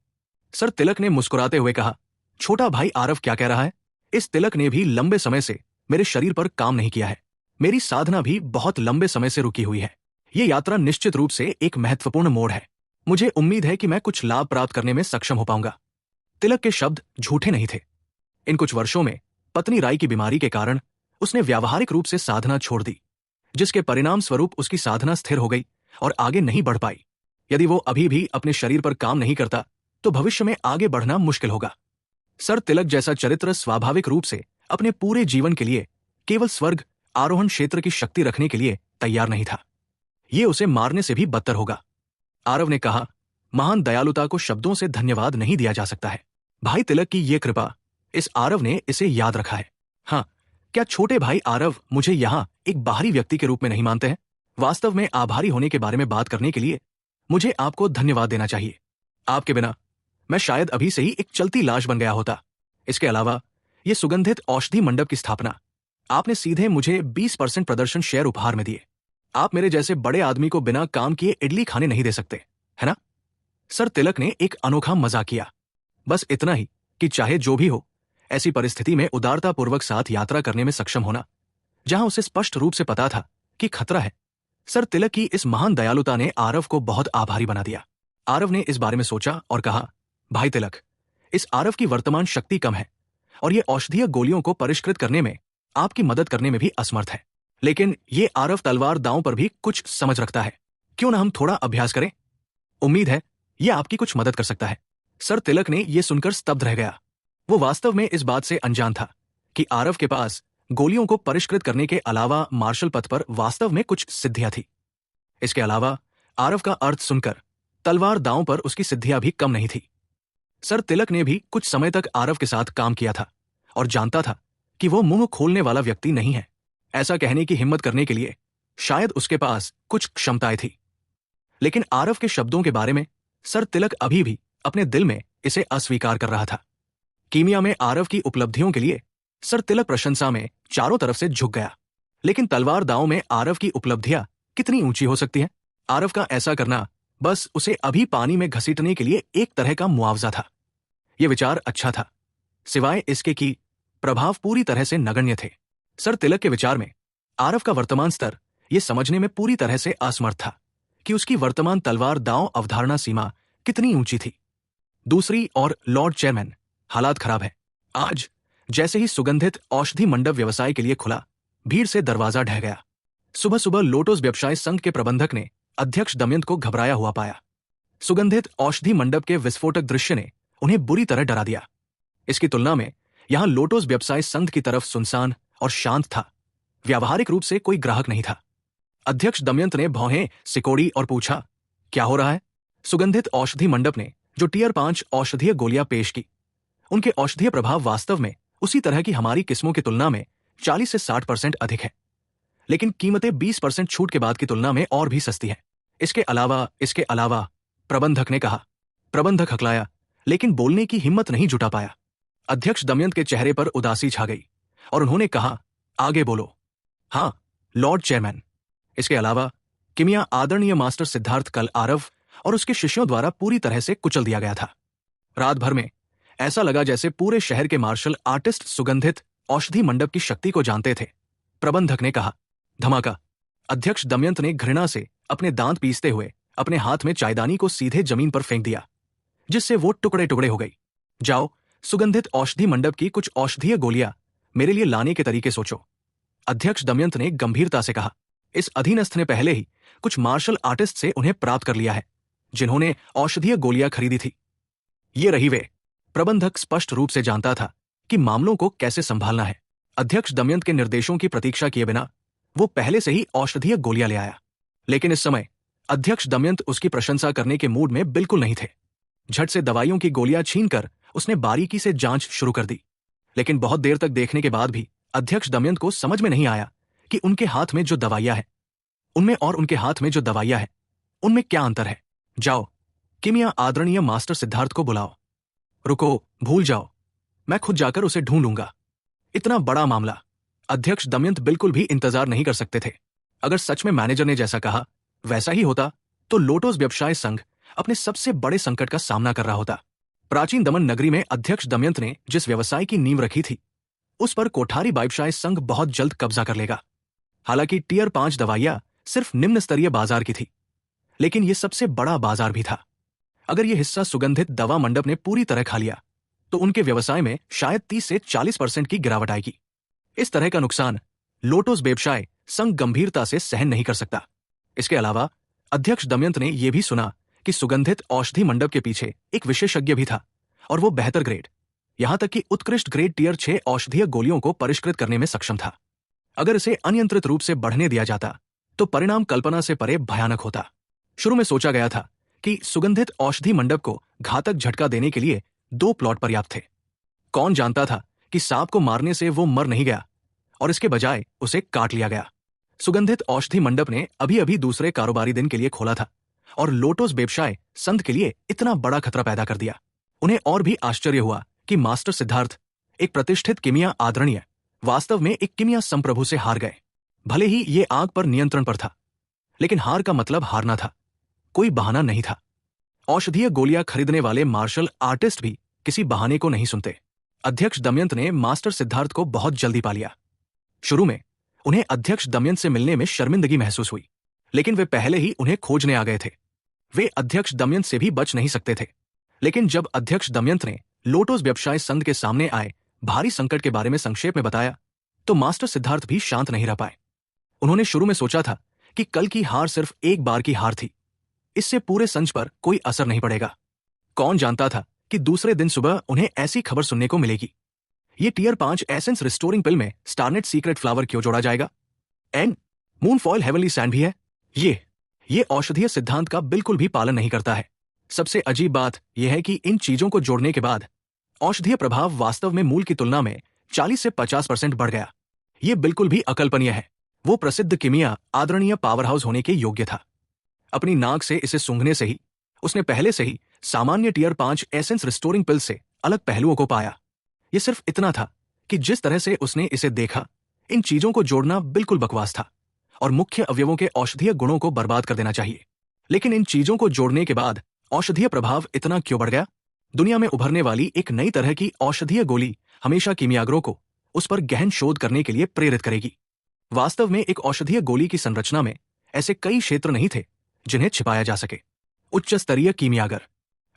सर तिलक ने मुस्कुराते हुए कहा, छोटा भाई आरव क्या कह रहा है? इस तिलक ने भी लंबे समय से मेरे शरीर पर काम नहीं किया है। मेरी साधना भी बहुत लंबे समय से रुकी हुई है। यह यात्रा निश्चित रूप से एक महत्वपूर्ण मोड़ है। मुझे उम्मीद है कि मैं कुछ लाभ प्राप्त करने में सक्षम हो पाऊंगा। तिलक के शब्द झूठे नहीं थे। इन कुछ वर्षों में पत्नी राई की बीमारी के कारण उसने व्यावहारिक रूप से साधना छोड़ दी, जिसके परिणाम स्वरूप उसकी साधना स्थिर हो गई और आगे नहीं बढ़ पाई। यदि वो अभी भी अपने शरीर पर काम नहीं करता तो भविष्य में आगे बढ़ना मुश्किल होगा। सर तिलक जैसा चरित्र स्वाभाविक रूप से अपने पूरे जीवन के लिए केवल स्वर्ग आरोहण क्षेत्र की शक्ति रखने के लिए तैयार नहीं था। ये उसे मारने से भी बदतर होगा। आरव ने कहा, महान दयालुता को शब्दों से धन्यवाद नहीं दिया जा सकता है। भाई तिलक की ये कृपा, इस आरव ने इसे याद रखा है। हाँ, क्या छोटे भाई आरव मुझे यहाँ एक बाहरी व्यक्ति के रूप में नहीं मानते हैं? वास्तव में आभारी होने के बारे में बात करने के लिए मुझे आपको धन्यवाद देना चाहिए। आपके बिना मैं शायद अभी से ही एक चलती लाश बन गया होता। इसके अलावा ये सुगंधित औषधि मंडप की स्थापना आपने सीधे मुझे 20% प्रदर्शन शेयर उपहार में दिए। आप मेरे जैसे बड़े आदमी को बिना काम किए इडली खाने नहीं दे सकते, है ना? सर तिलक ने एक अनोखा मजाक किया। बस इतना ही कि चाहे जो भी हो, ऐसी परिस्थिति में उदारतापूर्वक साथ यात्रा करने में सक्षम होना, जहां उसे स्पष्ट रूप से पता था कि खतरा है। सर तिलक की इस महान दयालुता ने आरव को बहुत आभारी बना दिया। आरव ने इस बारे में सोचा और कहा, भाई तिलक, इस आरव की वर्तमान शक्ति कम है और ये औषधीय गोलियों को परिष्कृत करने में आपकी मदद करने में भी असमर्थ है। लेकिन ये आरव तलवार दांव पर भी कुछ समझ रखता है। क्यों ना हम थोड़ा अभ्यास करें? उम्मीद है यह आपकी कुछ मदद कर सकता है। सर तिलक ने यह सुनकर स्तब्ध रह गया। वो वास्तव में इस बात से अनजान था कि आरव के पास गोलियों को परिष्कृत करने के अलावा मार्शल पथ पर वास्तव में कुछ सिद्धियां थी। इसके अलावा आरव का अर्थ सुनकर तलवार दांव पर उसकी सिद्धियां भी कम नहीं थी। सर तिलक ने भी कुछ समय तक आरव के साथ काम किया था और जानता था कि वो मुंह खोलने वाला व्यक्ति नहीं है। ऐसा कहने की हिम्मत करने के लिए शायद उसके पास कुछ क्षमताएं थी। लेकिन आरव के शब्दों के बारे में सर तिलक अभी भी अपने दिल में इसे अस्वीकार कर रहा था। कीमिया में आरव की उपलब्धियों के लिए सर तिलक प्रशंसा में चारों तरफ से झुक गया। लेकिन तलवार दांव में आरव की उपलब्धियां कितनी ऊंची हो सकती हैं? आरव का ऐसा करना बस उसे अभी पानी में घसीटने के लिए एक तरह का मुआवजा था। यह विचार अच्छा था, सिवाय इसके कि प्रभाव पूरी तरह से नगण्य थे। सर तिलक के विचार में आरव का वर्तमान स्तर यह समझने में पूरी तरह से असमर्थ था कि उसकी वर्तमान तलवार दांव अवधारणा सीमा कितनी ऊंची थी। दूसरी ओर लॉर्ड चेयरमैन, हालात खराब है। आज जैसे ही सुगंधित औषधि मंडप व्यवसाय के लिए खुला, भीड़ से दरवाजा ढह गया। सुबह सुबह लोटस व्यवसाय संघ के प्रबंधक ने अध्यक्ष दमयंत को घबराया हुआ पाया। सुगंधित औषधि मंडप के विस्फोटक दृश्य ने उन्हें बुरी तरह डरा दिया। इसकी तुलना में यहां लोटस व्यवसाय संघ की तरफ सुनसान और शांत था। व्यावहारिक रूप से कोई ग्राहक नहीं था। अध्यक्ष दमयंत ने भौहें सिकोड़ी और पूछा, क्या हो रहा है? सुगंधित औषधि मंडप ने जो टियर 5 औषधीय गोलियां पेश की, उनके औषधीय प्रभाव वास्तव में उसी तरह की हमारी किस्मों की तुलना में 40 से 60% अधिक है, लेकिन कीमतें 20% छूट के बाद की तुलना में और भी सस्ती है। इसके अलावा प्रबंधक ने कहा। प्रबंधक हकलाया, लेकिन बोलने की हिम्मत नहीं जुटा पाया। अध्यक्ष दमयंत के चेहरे पर उदासी छा गई और उन्होंने कहा, आगे बोलो। हाँ लॉर्ड चेयरमैन, इसके अलावा कीमिया आदरणीय मास्टर सिद्धार्थ कल आरव और उसके शिष्यों द्वारा पूरी तरह से कुचल दिया गया था। रात भर में ऐसा लगा जैसे पूरे शहर के मार्शल आर्टिस्ट सुगंधित औषधि मंडप की शक्ति को जानते थे। प्रबंधक ने कहा। धमाका। अध्यक्ष दमयंत ने घृणा से अपने दांत पीसते हुए अपने हाथ में चायदानी को सीधे जमीन पर फेंक दिया, जिससे वो टुकड़े टुकड़े हो गई। जाओ, सुगंधित औषधि मंडप की कुछ औषधीय गोलियां मेरे लिए लाने के तरीके सोचो। अध्यक्ष दमयंत ने गंभीरता से कहा। इस अधीनस्थ ने पहले ही कुछ मार्शल आर्टिस्ट से उन्हें प्राप्त कर लिया है, जिन्होंने औषधीय गोलियां खरीदी थी। ये रही वे। प्रबंधक स्पष्ट रूप से जानता था कि मामलों को कैसे संभालना है। अध्यक्ष दमयंत के निर्देशों की प्रतीक्षा किए बिना वो पहले से ही औषधीय गोलियां ले आया। लेकिन इस समय अध्यक्ष दमयंत उसकी प्रशंसा करने के मूड में बिल्कुल नहीं थे। झट से दवाइयों की गोलियां छीनकर उसने बारीकी से जांच शुरू कर दी। लेकिन बहुत देर तक देखने के बाद भी अध्यक्ष दमयंत को समझ में नहीं आया कि उनके हाथ में जो दवाइयां हैं उनमें और उनके हाथ में जो दवाइयां हैं उनमें क्या अंतर है। जाओ, कीमिया आदरणीय मास्टर सिद्धार्थ को बुलाओ। रुको, भूल जाओ, मैं खुद जाकर उसे ढूंढूंगा। इतना बड़ा मामला अध्यक्ष दमयंत बिल्कुल भी इंतजार नहीं कर सकते थे। अगर सच में मैनेजर ने जैसा कहा वैसा ही होता तो लोटस व्यवसाय संघ अपने सबसे बड़े संकट का सामना कर रहा होता। प्राचीन दमन नगरी में अध्यक्ष दमयंत ने जिस व्यवसाय की नींव रखी थी उस पर कोठारी व्यवसाय संघ बहुत जल्द कब्जा कर लेगा। हालांकि टियर 5 दवाइयां सिर्फ निम्न स्तरीय बाजार की थी, लेकिन यह सबसे बड़ा बाजार भी था। अगर यह हिस्सा सुगंधित दवा मंडप ने पूरी तरह खा लिया तो उनके व्यवसाय में शायद 30 से 40% की गिरावट आएगी। इस तरह का नुकसान लोटस व्यवसाय संघ गंभीरता से सहन नहीं कर सकता। इसके अलावा अध्यक्ष दमयंत ने यह भी सुना कि सुगंधित औषधि मंडप के पीछे एक विशेषज्ञ भी था, और वो बेहतर ग्रेड, यहां तक कि उत्कृष्ट ग्रेड टियर 6 औषधीय गोलियों को परिष्कृत करने में सक्षम था। अगर इसे अनियंत्रित रूप से बढ़ने दिया जाता तो परिणाम कल्पना से परे भयानक होता। शुरू में सोचा गया था कि सुगंधित औषधि मंडप को घातक झटका देने के लिए 2 प्लॉट पर्याप्त थे। कौन जानता था कि सांप को मारने से वो मर नहीं गया और इसके बजाय उसे काट लिया गया। सुगंधित औषधि मंडप ने अभी अभी दूसरे कारोबारी दिन के लिए खोला था और लोटस व्यवसाय संघ के लिए इतना बड़ा खतरा पैदा कर दिया। उन्हें और भी आश्चर्य हुआ कि मास्टर सिद्धार्थ, एक प्रतिष्ठित किमिया आदरणीय, वास्तव में एक किमिया संप्रभु से हार गए। भले ही ये आग पर नियंत्रण पर था, लेकिन हार का मतलब हारना था, कोई बहाना नहीं था। औषधीय गोलियां खरीदने वाले मार्शल आर्टिस्ट भी किसी बहाने को नहीं सुनते। अध्यक्ष दमयंत ने मास्टर सिद्धार्थ को बहुत जल्दी पा लिया। शुरू में उन्हें अध्यक्ष दमयंत से मिलने में शर्मिंदगी महसूस हुई, लेकिन वे पहले ही उन्हें खोजने आ गए थे। वे अध्यक्ष दमयंत से भी बच नहीं सकते थे। लेकिन जब अध्यक्ष दमयंत ने लोटस व्यवसाय संघ के सामने आए भारी संकट के बारे में संक्षेप में बताया, तो मास्टर सिद्धार्थ भी शांत नहीं रह पाए। उन्होंने शुरू में सोचा था कि कल की हार सिर्फ एक बार की हार थी, इससे पूरे संच पर कोई असर नहीं पड़ेगा। कौन जानता था कि दूसरे दिन सुबह उन्हें ऐसी खबर सुनने को मिलेगी। ये टियर 5 एसेंस रिस्टोरिंग पिल में स्टारनेट सीक्रेट फ्लावर क्यों जोड़ा जाएगा? An moon foil heavenly sand भी है। ये औषधीय सिद्धांत का बिल्कुल भी पालन नहीं करता है। सबसे अजीब बात यह है कि इन चीजों को जोड़ने के बाद औषधीय प्रभाव वास्तव में मूल की तुलना में 40 से 50% बढ़ गया। ये बिल्कुल भी अकल्पनीय है। वो प्रसिद्ध किमिया आदरणीय पावरहाउस होने के योग्य था। अपनी नाक से इसे सूंघने से ही उसने पहले से ही सामान्य टियर 5 एसेंस रिस्टोरिंग पिल से अलग पहलुओं को पाया। ये सिर्फ इतना था कि जिस तरह से उसने इसे देखा, इन चीजों को जोड़ना बिल्कुल बकवास था और मुख्य अवयवों के औषधीय गुणों को बर्बाद कर देना चाहिए। लेकिन इन चीजों को जोड़ने के बाद औषधीय प्रभाव इतना क्यों बढ़ गया? दुनिया में उभरने वाली एक नई तरह की औषधीय गोली हमेशा कीमियागरों को उस पर गहन शोध करने के लिए प्रेरित करेगी। वास्तव में एक औषधीय गोली की संरचना में ऐसे कई क्षेत्र नहीं थे जिन्हें छिपाया जा सके। उच्च स्तरीय कीमियागर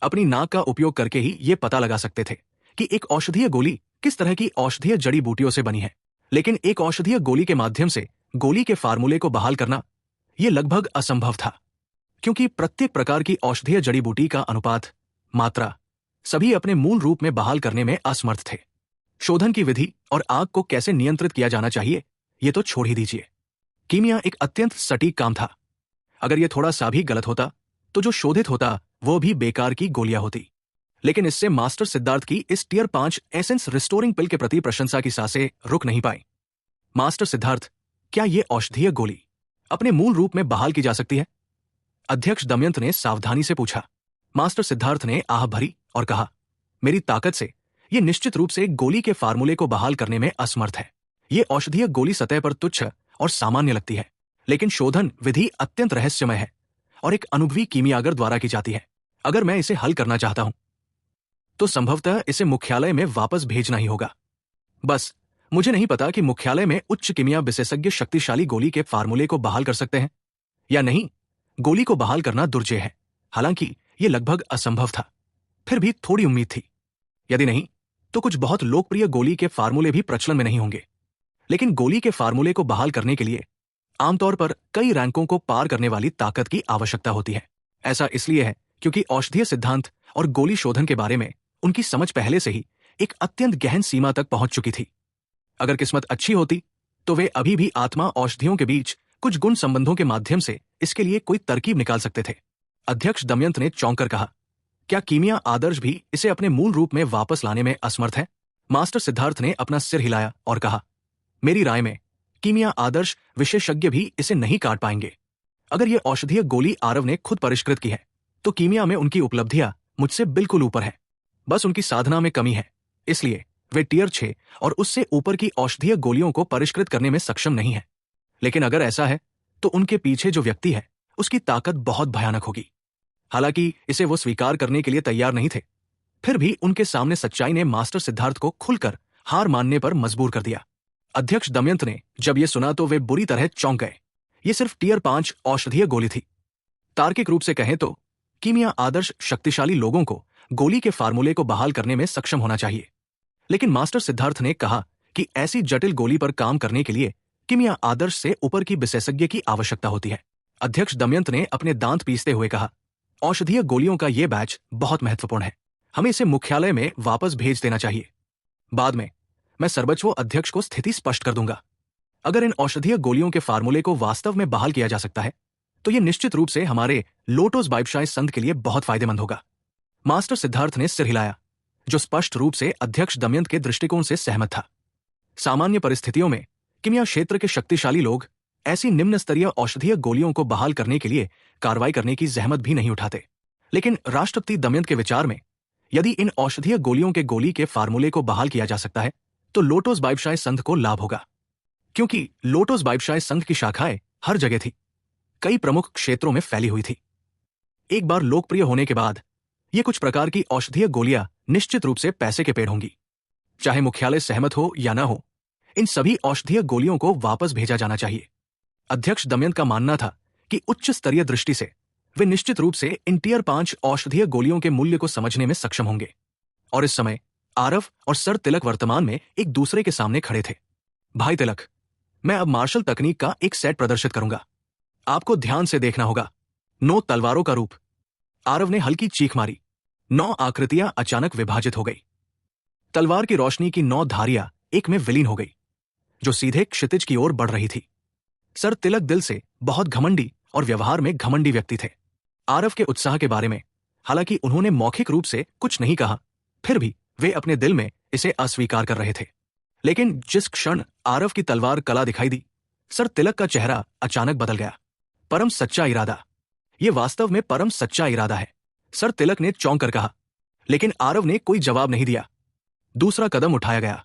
अपनी नाक का उपयोग करके ही ये पता लगा सकते थे कि एक औषधीय गोली किस तरह की औषधीय जड़ी बूटियों से बनी है। लेकिन एक औषधीय गोली के माध्यम से गोली के फार्मूले को बहाल करना यह लगभग असंभव था, क्योंकि प्रत्येक प्रकार की औषधीय जड़ी बूटी का अनुपात, मात्रा सभी अपने मूल रूप में बहाल करने में असमर्थ थे। शोधन की विधि और आग को कैसे नियंत्रित किया जाना चाहिए ये तो छोड़ ही दीजिए। कीमिया एक अत्यंत सटीक काम था। अगर यह थोड़ा सा भी गलत होता तो जो शोधित होता वो भी बेकार की गोलियां होती। लेकिन इससे मास्टर सिद्धार्थ की इस टियर 5 एसेंस रिस्टोरिंग पिल के प्रति प्रशंसा की सांसें रुक नहीं पाई। मास्टर सिद्धार्थ, क्या यह औषधीय गोली अपने मूल रूप में बहाल की जा सकती है? अध्यक्ष दमयंत ने सावधानी से पूछा। मास्टर सिद्धार्थ ने आह भरी और कहा, मेरी ताकत से यह निश्चित रूप से एक गोली के फार्मूले को बहाल करने में असमर्थ है। यह औषधीय गोली सतह पर तुच्छ और सामान्य लगती है, लेकिन शोधन विधि अत्यंत रहस्यमय है और एक अनुभवी कीमियागर द्वारा की जाती है। अगर मैं इसे हल करना चाहता हूं तो संभवतः इसे मुख्यालय में वापस भेजना ही होगा। बस मुझे नहीं पता कि मुख्यालय में उच्च किमिया विशेषज्ञ शक्तिशाली गोली के फार्मूले को बहाल कर सकते हैं या नहीं। गोली को बहाल करना दुर्जेय है, हालांकि यह लगभग असंभव था। फिर भी थोड़ी उम्मीद थी। यदि नहीं तो कुछ बहुत लोकप्रिय गोली के फार्मूले भी प्रचलन में नहीं होंगे। लेकिन गोली के फार्मूले को बहाल करने के लिए आमतौर पर कई रैंकों को पार करने वाली ताकत की आवश्यकता होती है। ऐसा इसलिए है क्योंकि औषधीय सिद्धांत और गोली शोधन के बारे में उनकी समझ पहले से ही एक अत्यंत गहन सीमा तक पहुंच चुकी थी। अगर किस्मत अच्छी होती तो वे अभी भी आत्मा औषधियों के बीच कुछ गुण संबंधों के माध्यम से इसके लिए कोई तरकीब निकाल सकते थे। अध्यक्ष दमयंत ने चौंक कर कहा, क्या कीमिया आदर्श भी इसे अपने मूल रूप में वापस लाने में असमर्थ है? मास्टर सिद्धार्थ ने अपना सिर हिलाया और कहा, मेरी राय में कीमिया आदर्श विशेषज्ञ भी इसे नहीं काट पाएंगे। अगर यह औषधीय गोली आरव ने खुद परिष्कृत की है तो कीमिया में उनकी उपलब्धियां मुझसे बिल्कुल ऊपर है। बस उनकी साधना में कमी है, इसलिए वे टियर 6 और उससे ऊपर की औषधीय गोलियों को परिष्कृत करने में सक्षम नहीं है। लेकिन अगर ऐसा है तो उनके पीछे जो व्यक्ति है उसकी ताकत बहुत भयानक होगी। हालांकि इसे वो स्वीकार करने के लिए तैयार नहीं थे, फिर भी उनके सामने सच्चाई ने मास्टर सिद्धार्थ को खुलकर हार मानने पर मजबूर कर दिया। अध्यक्ष दमयंत ने जब यह सुना तो वे बुरी तरह चौंक गए। यह सिर्फ टियर 5 औषधीय गोली थी। तार्किक रूप से कहें तो कीमिया आदर्श शक्तिशाली लोगों को गोली के फार्मूले को बहाल करने में सक्षम होना चाहिए। लेकिन मास्टर सिद्धार्थ ने कहा कि ऐसी जटिल गोली पर काम करने के लिए कीमिया आदर्श से ऊपर की विशेषज्ञ की आवश्यकता होती है। अध्यक्ष दमयंत ने अपने दांत पीसते हुए कहा, औषधीय गोलियों का यह बैच बहुत महत्वपूर्ण है। हमें इसे मुख्यालय में वापस भेज देना चाहिए। बाद में मैं सर्वोच्च अध्यक्ष को स्थिति स्पष्ट कर दूंगा। अगर इन औषधीय गोलियों के फार्मूले को वास्तव में बहाल किया जा सकता है तो यह निश्चित रूप से हमारे लोटस व्यवसाय संघ के लिए बहुत फायदेमंद होगा। मास्टर सिद्धार्थ ने सिर हिलाया, जो स्पष्ट रूप से अध्यक्ष दमयंत के दृष्टिकोण से सहमत था। सामान्य परिस्थितियों में कीमिया क्षेत्र के शक्तिशाली लोग ऐसी निम्न स्तरीय औषधीय गोलियों को बहाल करने के लिए कार्रवाई करने की जहमत भी नहीं उठाते। लेकिन राष्ट्रपति दमयंत के विचार में यदि इन औषधीय गोलियों के गोली के फार्मूले को बहाल किया जा सकता है तो लोटस बाइबशाय संघ को लाभ होगा, क्योंकि लोटस बाइबशाय संघ की शाखाएं हर जगह थी, कई प्रमुख क्षेत्रों में फैली हुई थी। एक बार लोकप्रिय होने के बाद ये कुछ प्रकार की औषधीय गोलियां निश्चित रूप से पैसे के पेड़ होंगी। चाहे मुख्यालय सहमत हो या ना हो, इन सभी औषधीय गोलियों को वापस भेजा जाना चाहिए। अध्यक्ष दमयंत का मानना था कि उच्च स्तरीय दृष्टि से वे निश्चित रूप से इन टियर 5 औषधीय गोलियों के मूल्य को समझने में सक्षम होंगे। और इस समय आरव और सर तिलक वर्तमान में एक दूसरे के सामने खड़े थे। भाई तिलक, मैं अब मार्शल तकनीक का एक सेट प्रदर्शित करूंगा। आपको ध्यान से देखना होगा। 9 तलवारों का रूप। आरव ने हल्की चीख मारी। 9 आकृतियां अचानक विभाजित हो गई। तलवार की रोशनी की 9 धारियां एक में विलीन हो गई, जो सीधे क्षितिज की ओर बढ़ रही थी। सर तिलक दिल से बहुत घमंडी और व्यवहार में घमंडी व्यक्ति थे। आरव के उत्साह के बारे में हालांकि उन्होंने मौखिक रूप से कुछ नहीं कहा, फिर भी वे अपने दिल में इसे अस्वीकार कर रहे थे। लेकिन जिस क्षण आरव की तलवार कला दिखाई दी, सर तिलक का चेहरा अचानक बदल गया। परम सच्चा इरादा, ये वास्तव में परम सच्चा इरादा है, सर तिलक ने चौंक कर कहा। लेकिन आरव ने कोई जवाब नहीं दिया। दूसरा कदम उठाया गया।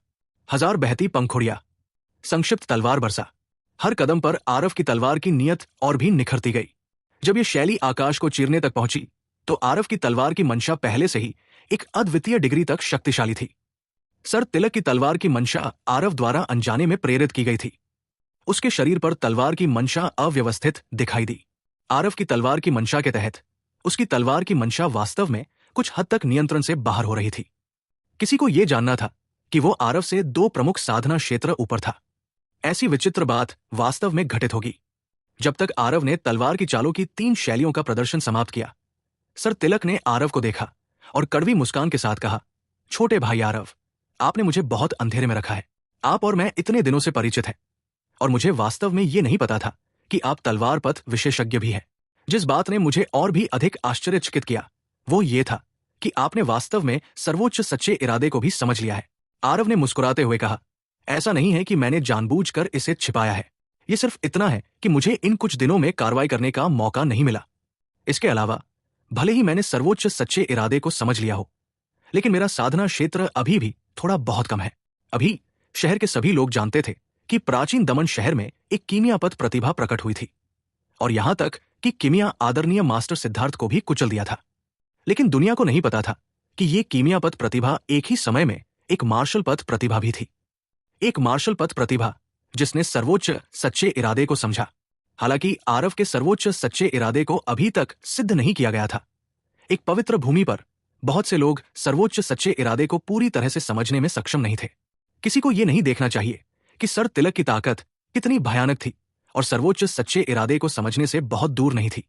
1000 बहती पंखुड़ियां, संक्षिप्त तलवार बरसा। हर कदम पर आरव की तलवार की नियत और भी निखरती गई। जब यह शैली आकाश को चीरने तक पहुंची तो आरव की तलवार की मंशा पहले से ही एक अद्वितीय डिग्री तक शक्तिशाली थी। सर तिलक की तलवार की मंशा आरव द्वारा अनजाने में प्रेरित की गई थी। उसके शरीर पर तलवार की मंशा अव्यवस्थित दिखाई दी। आरव की तलवार की मंशा के तहत उसकी तलवार की मंशा वास्तव में कुछ हद तक नियंत्रण से बाहर हो रही थी। किसी को यह जानना था कि वो आरव से 2 प्रमुख साधना क्षेत्र ऊपर था। ऐसी विचित्र बात वास्तव में घटित होगी। जब तक आरव ने तलवार की चालों की 3 शैलियों का प्रदर्शन समाप्त किया, सर तिलक ने आरव को देखा और कड़वी मुस्कान के साथ कहा, छोटे भाई आरव, आपने मुझे बहुत अंधेरे में रखा है। आप और मैं इतने दिनों से परिचित हैं और मुझे वास्तव में ये नहीं पता था कि आप तलवार पथ विशेषज्ञ भी हैं। जिस बात ने मुझे और भी अधिक आश्चर्यचकित किया वो ये था कि आपने वास्तव में सर्वोच्च सच्चे इरादे को भी समझ लिया है। आरव ने मुस्कुराते हुए कहा, ऐसा नहीं है कि मैंने जानबूझकर इसे छिपाया है। ये सिर्फ इतना है कि मुझे इन कुछ दिनों में कार्रवाई करने का मौका नहीं मिला। इसके अलावा भले ही मैंने सर्वोच्च सच्चे इरादे को समझ लिया हो, लेकिन मेरा साधना क्षेत्र अभी भी थोड़ा बहुत कम है। अभी शहर के सभी लोग जानते थे कि प्राचीन दमन शहर में एक कीमियापथ प्रतिभा प्रकट हुई थी और यहां तक कि कीमिया आदरणीय मास्टर सिद्धार्थ को भी कुचल दिया था। लेकिन दुनिया को नहीं पता था कि ये कीमियापथ प्रतिभा एक ही समय में एक मार्शल पथ प्रतिभा भी थी। एक मार्शल पथ प्रतिभा जिसने सर्वोच्च सच्चे इरादे को समझा। हालांकि आरव के सर्वोच्च सच्चे इरादे को अभी तक सिद्ध नहीं किया गया था। एक पवित्र भूमि पर बहुत से लोग सर्वोच्च सच्चे इरादे को पूरी तरह से समझने में सक्षम नहीं थे। किसी को यह नहीं देखना चाहिए कि सर तिलक की ताकत कितनी भयानक थी और सर्वोच्च सच्चे इरादे को समझने से बहुत दूर नहीं थी।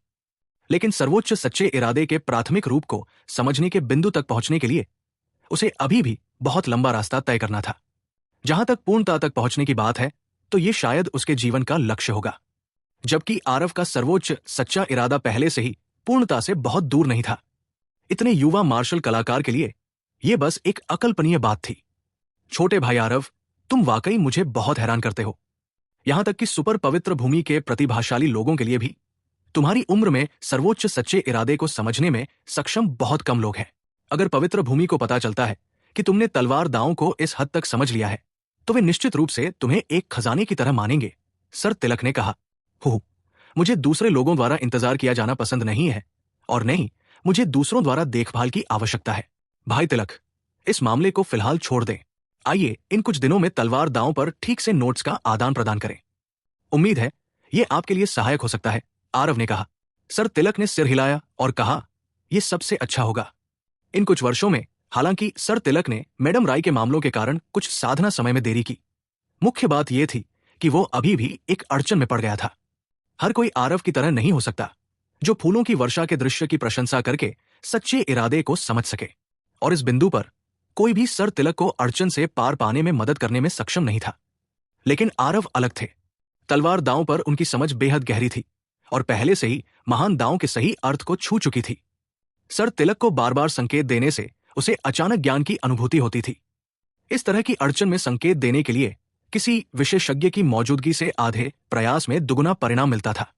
लेकिन सर्वोच्च सच्चे इरादे के प्राथमिक रूप को समझने के बिंदु तक पहुंचने के लिए उसे अभी भी बहुत लंबा रास्ता तय करना था। जहां तक पूर्णता तक पहुंचने की बात है तो ये शायद उसके जीवन का लक्ष्य होगा, जबकि आरव का सर्वोच्च सच्चा इरादा पहले से ही पूर्णता से बहुत दूर नहीं था। इतने युवा मार्शल कलाकार के लिए यह बस एक अकल्पनीय बात थी। छोटे भाई आरव, तुम वाकई मुझे बहुत हैरान करते हो। यहां तक कि सुपर पवित्र भूमि के प्रतिभाशाली लोगों के लिए भी तुम्हारी उम्र में सर्वोच्च सच्चे इरादे को समझने में सक्षम बहुत कम लोग हैं। अगर पवित्र भूमि को पता चलता है कि तुमने तलवार दांव को इस हद तक समझ लिया है तो वे निश्चित रूप से तुम्हें एक खजाने की तरह मानेंगे। सर तिलक ने कहा, मुझे दूसरे लोगों द्वारा इंतजार किया जाना पसंद नहीं है और नहीं मुझे दूसरों द्वारा देखभाल की आवश्यकता है। भाई तिलक, इस मामले को फिलहाल छोड़ दें। आइए इन कुछ दिनों में तलवार दांव पर ठीक से नोट्स का आदान प्रदान करें। उम्मीद है यह आपके लिए सहायक हो सकता है, आरव ने कहा। सर तिलक ने सिर हिलाया और कहा, यह सबसे अच्छा होगा। इन कुछ वर्षों में हालांकि सर तिलक ने मैडम राय के मामलों के कारण कुछ साधना समय में देरी की। मुख्य बात यह थी कि वो अभी भी एक अड़चन में पड़ गया था। हर कोई आरव की तरह नहीं हो सकता जो फूलों की वर्षा के दृश्य की प्रशंसा करके सच्चे इरादे को समझ सके, और इस बिंदु पर कोई भी सर तिलक को अड़चन से पार पाने में मदद करने में सक्षम नहीं था। लेकिन आरव अलग थे। तलवार दांव पर उनकी समझ बेहद गहरी थी और पहले से ही महान दांव के सही अर्थ को छू चुकी थी। सर तिलक को बार बार संकेत देने से उसे अचानक ज्ञान की अनुभूति होती थी। इस तरह की अड़चन में संकेत देने के लिए किसी विशेषज्ञ की मौजूदगी से आधे प्रयास में दुगुना परिणाम मिलता था।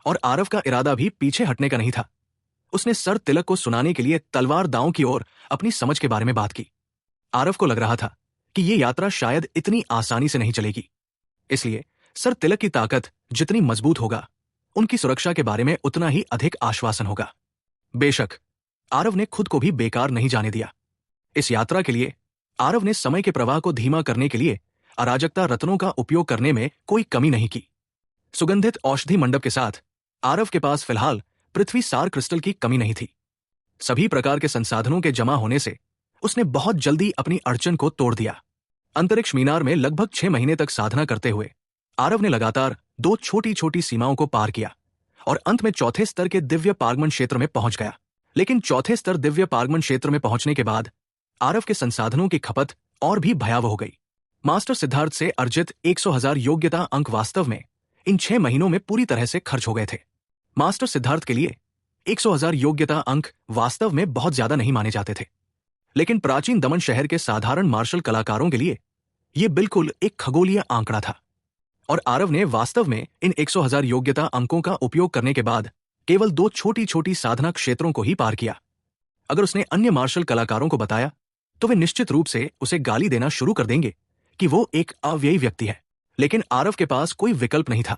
और आरव का इरादा भी पीछे हटने का नहीं था। उसने सर तिलक को सुनाने के लिए तलवार दांव की ओर अपनी समझ के बारे में बात की। आरव को लग रहा था कि ये यात्रा शायद इतनी आसानी से नहीं चलेगी, इसलिए सर तिलक की ताकत जितनी मजबूत होगा, उनकी सुरक्षा के बारे में उतना ही अधिक आश्वासन होगा। बेशक आरव ने खुद को भी बेकार नहीं जाने दिया। इस यात्रा के लिए आरव ने समय के प्रवाह को धीमा करने के लिए अराजकता रत्नों का उपयोग करने में कोई कमी नहीं की। सुगंधित औषधि मंडप के साथ आरव के पास फिलहाल पृथ्वी सार क्रिस्टल की कमी नहीं थी। सभी प्रकार के संसाधनों के जमा होने से उसने बहुत जल्दी अपनी अड़चन को तोड़ दिया। अंतरिक्ष मीनार में लगभग 6 महीने तक साधना करते हुए आरव ने लगातार 2 छोटी छोटी सीमाओं को पार किया और अंत में चौथे स्तर के दिव्य पारगमन क्षेत्र में पहुंच गया। लेकिन चौथे स्तर दिव्य पारगमन क्षेत्र में पहुंचने के बाद आरव के संसाधनों की खपत और भी भयावह हो गई। मास्टर सिद्धार्थ से अर्जित 100,000 योग्यता अंक वास्तव में इन 6 महीनों में पूरी तरह से खर्च हो गए थे। मास्टर सिद्धार्थ के लिए 100,000 योग्यता अंक वास्तव में बहुत ज्यादा नहीं माने जाते थे, लेकिन प्राचीन दमन शहर के साधारण मार्शल कलाकारों के लिए यह बिल्कुल एक खगोलीय आंकड़ा था। और आरव ने वास्तव में इन 100,000 योग्यता अंकों का उपयोग करने के बाद केवल 2 छोटी छोटी साधना क्षेत्रों को ही पार किया। अगर उसने अन्य मार्शल कलाकारों को बताया तो वे निश्चित रूप से उसे गाली देना शुरू कर देंगे कि वो एक अव्ययी व्यक्ति है। लेकिन आरव के पास कोई विकल्प नहीं था।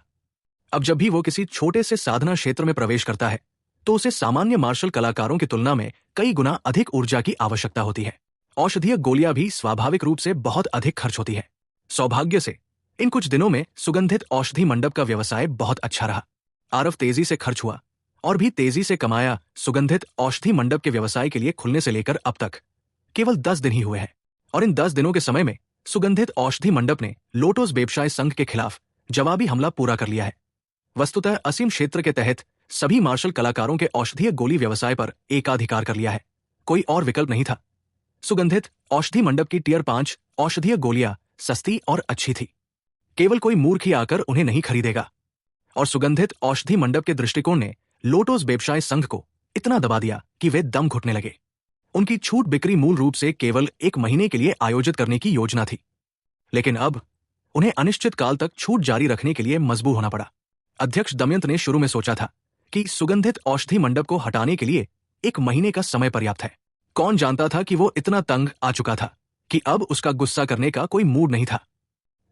अब जब भी वो किसी छोटे से साधना क्षेत्र में प्रवेश करता है तो उसे सामान्य मार्शल कलाकारों की तुलना में कई गुना अधिक ऊर्जा की आवश्यकता होती है। औषधीय गोलियां भी स्वाभाविक रूप से बहुत अधिक खर्च होती है। सौभाग्य से इन कुछ दिनों में सुगंधित औषधि मंडप का व्यवसाय बहुत अच्छा रहा। आरव तेजी से खर्च हुआ और भी तेजी से कमाया। सुगंधित औषधि मंडप के व्यवसाय के लिए खुलने से लेकर अब तक केवल 10 दिन ही हुए हैं और इन 10 दिनों के समय में सुगंधित औषधि मंडप ने लोटोस व्यवसाय संघ के खिलाफ जवाबी हमला पूरा कर लिया है। वस्तुतः असीम क्षेत्र के तहत सभी मार्शल कलाकारों के औषधीय गोली व्यवसाय पर एकाधिकार कर लिया है। कोई और विकल्प नहीं था। सुगंधित औषधि मंडप की टियर 5 औषधीय गोलियां सस्ती और अच्छी थी। केवल कोई मूर्ख ही आकर उन्हें नहीं खरीदेगा। और सुगंधित औषधि मंडप के दृष्टिकोण ने लोटोस व्यवसाय संघ को इतना दबा दिया कि वे दम घुटने लगे। उनकी छूट बिक्री मूल रूप से केवल 1 महीने के लिए आयोजित करने की योजना थी, लेकिन अब उन्हें अनिश्चित काल तक छूट जारी रखने के लिए मजबूर होना पड़ा। अध्यक्ष दमयंत ने शुरू में सोचा था कि सुगंधित औषधि मंडप को हटाने के लिए 1 महीने का समय पर्याप्त है। कौन जानता था कि वो इतना तंग आ चुका था कि अब उसका गुस्सा करने का कोई मूड नहीं था,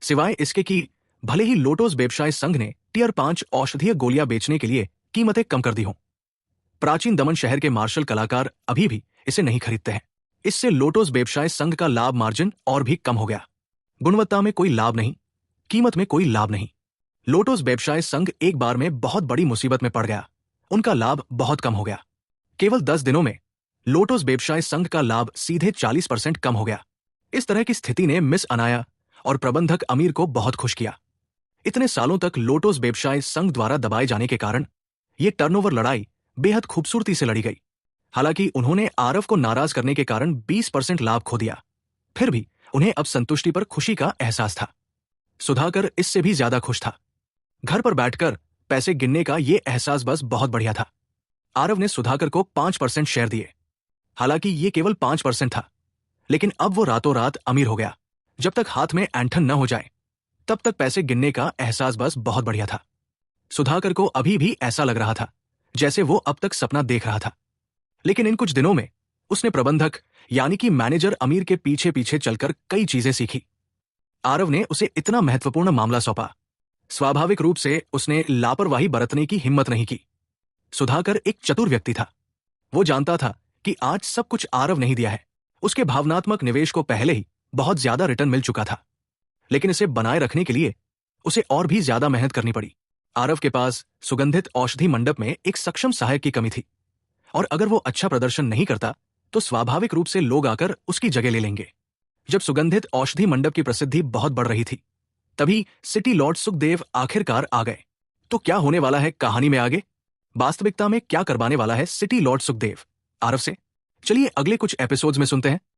सिवाय इसके कि भले ही लोटोस व्यवसाय संघ ने टियर 5 औषधीय गोलियां बेचने के लिए कीमतें कम कर दी हों, प्राचीन दमन शहर के मार्शल कलाकार अभी भी इसे नहीं खरीदते हैं। इससे लोटोस व्यवसाय संघ का लाभ मार्जिन और भी कम हो गया। गुणवत्ता में कोई लाभ नहीं, कीमत में कोई लाभ नहीं। लोटोस व्यवसाय संघ एक बार में बहुत बड़ी मुसीबत में पड़ गया। उनका लाभ बहुत कम हो गया। केवल 10 दिनों में लोटोस व्यवसाय संघ का लाभ सीधे 40% कम हो गया। इस तरह की स्थिति ने मिस अनाया और प्रबंधक अमीर को बहुत खुश किया। इतने सालों तक लोटोस व्यवसाय संघ द्वारा दबाए जाने के कारण यह टर्नओवर लड़ाई बेहद खूबसूरती से लड़ी गई। हालांकि उन्होंने आरव को नाराज करने के कारण 20% लाभ खो दिया, फिर भी उन्हें अब संतुष्टि पर खुशी का एहसास था। सुधाकर इससे भी ज्यादा खुश था। घर पर बैठकर पैसे गिनने का यह एहसास बस बहुत बढ़िया था। आरव ने सुधाकर को 5% शेयर दिए। हालांकि यह केवल 5% था, लेकिन अब वो रातों रात अमीर हो गया। जब तक हाथ में ऐंठन न हो जाए तब तक पैसे गिनने का एहसास बस बहुत बढ़िया था। सुधाकर को अभी भी ऐसा लग रहा था जैसे वो अब तक सपना देख रहा था। लेकिन इन कुछ दिनों में उसने प्रबंधक यानी कि मैनेजर अमीर के पीछे पीछे चलकर कई चीजें सीखी। आरव ने उसे इतना महत्वपूर्ण मामला सौंपा। स्वाभाविक रूप से उसने लापरवाही बरतने की हिम्मत नहीं की। सुधाकर एक चतुर व्यक्ति था। वो जानता था कि आज सब कुछ आरव नहीं दिया है। उसके भावनात्मक निवेश को पहले ही बहुत ज्यादा रिटर्न मिल चुका था, लेकिन इसे बनाए रखने के लिए उसे और भी ज्यादा मेहनत करनी पड़ी। आरव के पास सुगंधित औषधि मंडप में एक सक्षम सहायक की कमी थी, और अगर वो अच्छा प्रदर्शन नहीं करता तो स्वाभाविक रूप से लोग आकर उसकी जगह ले लेंगे। जब सुगंधित औषधि मंडप की प्रसिद्धि बहुत बढ़ रही थी, तभी सिटी लॉर्ड सुखदेव आखिरकार आ गए। तो क्या होने वाला है कहानी में आगे? वास्तविकता में क्या करवाने वाला है सिटी लॉर्ड सुखदेव आरव से? चलिए अगले कुछ एपिसोड्स में सुनते हैं।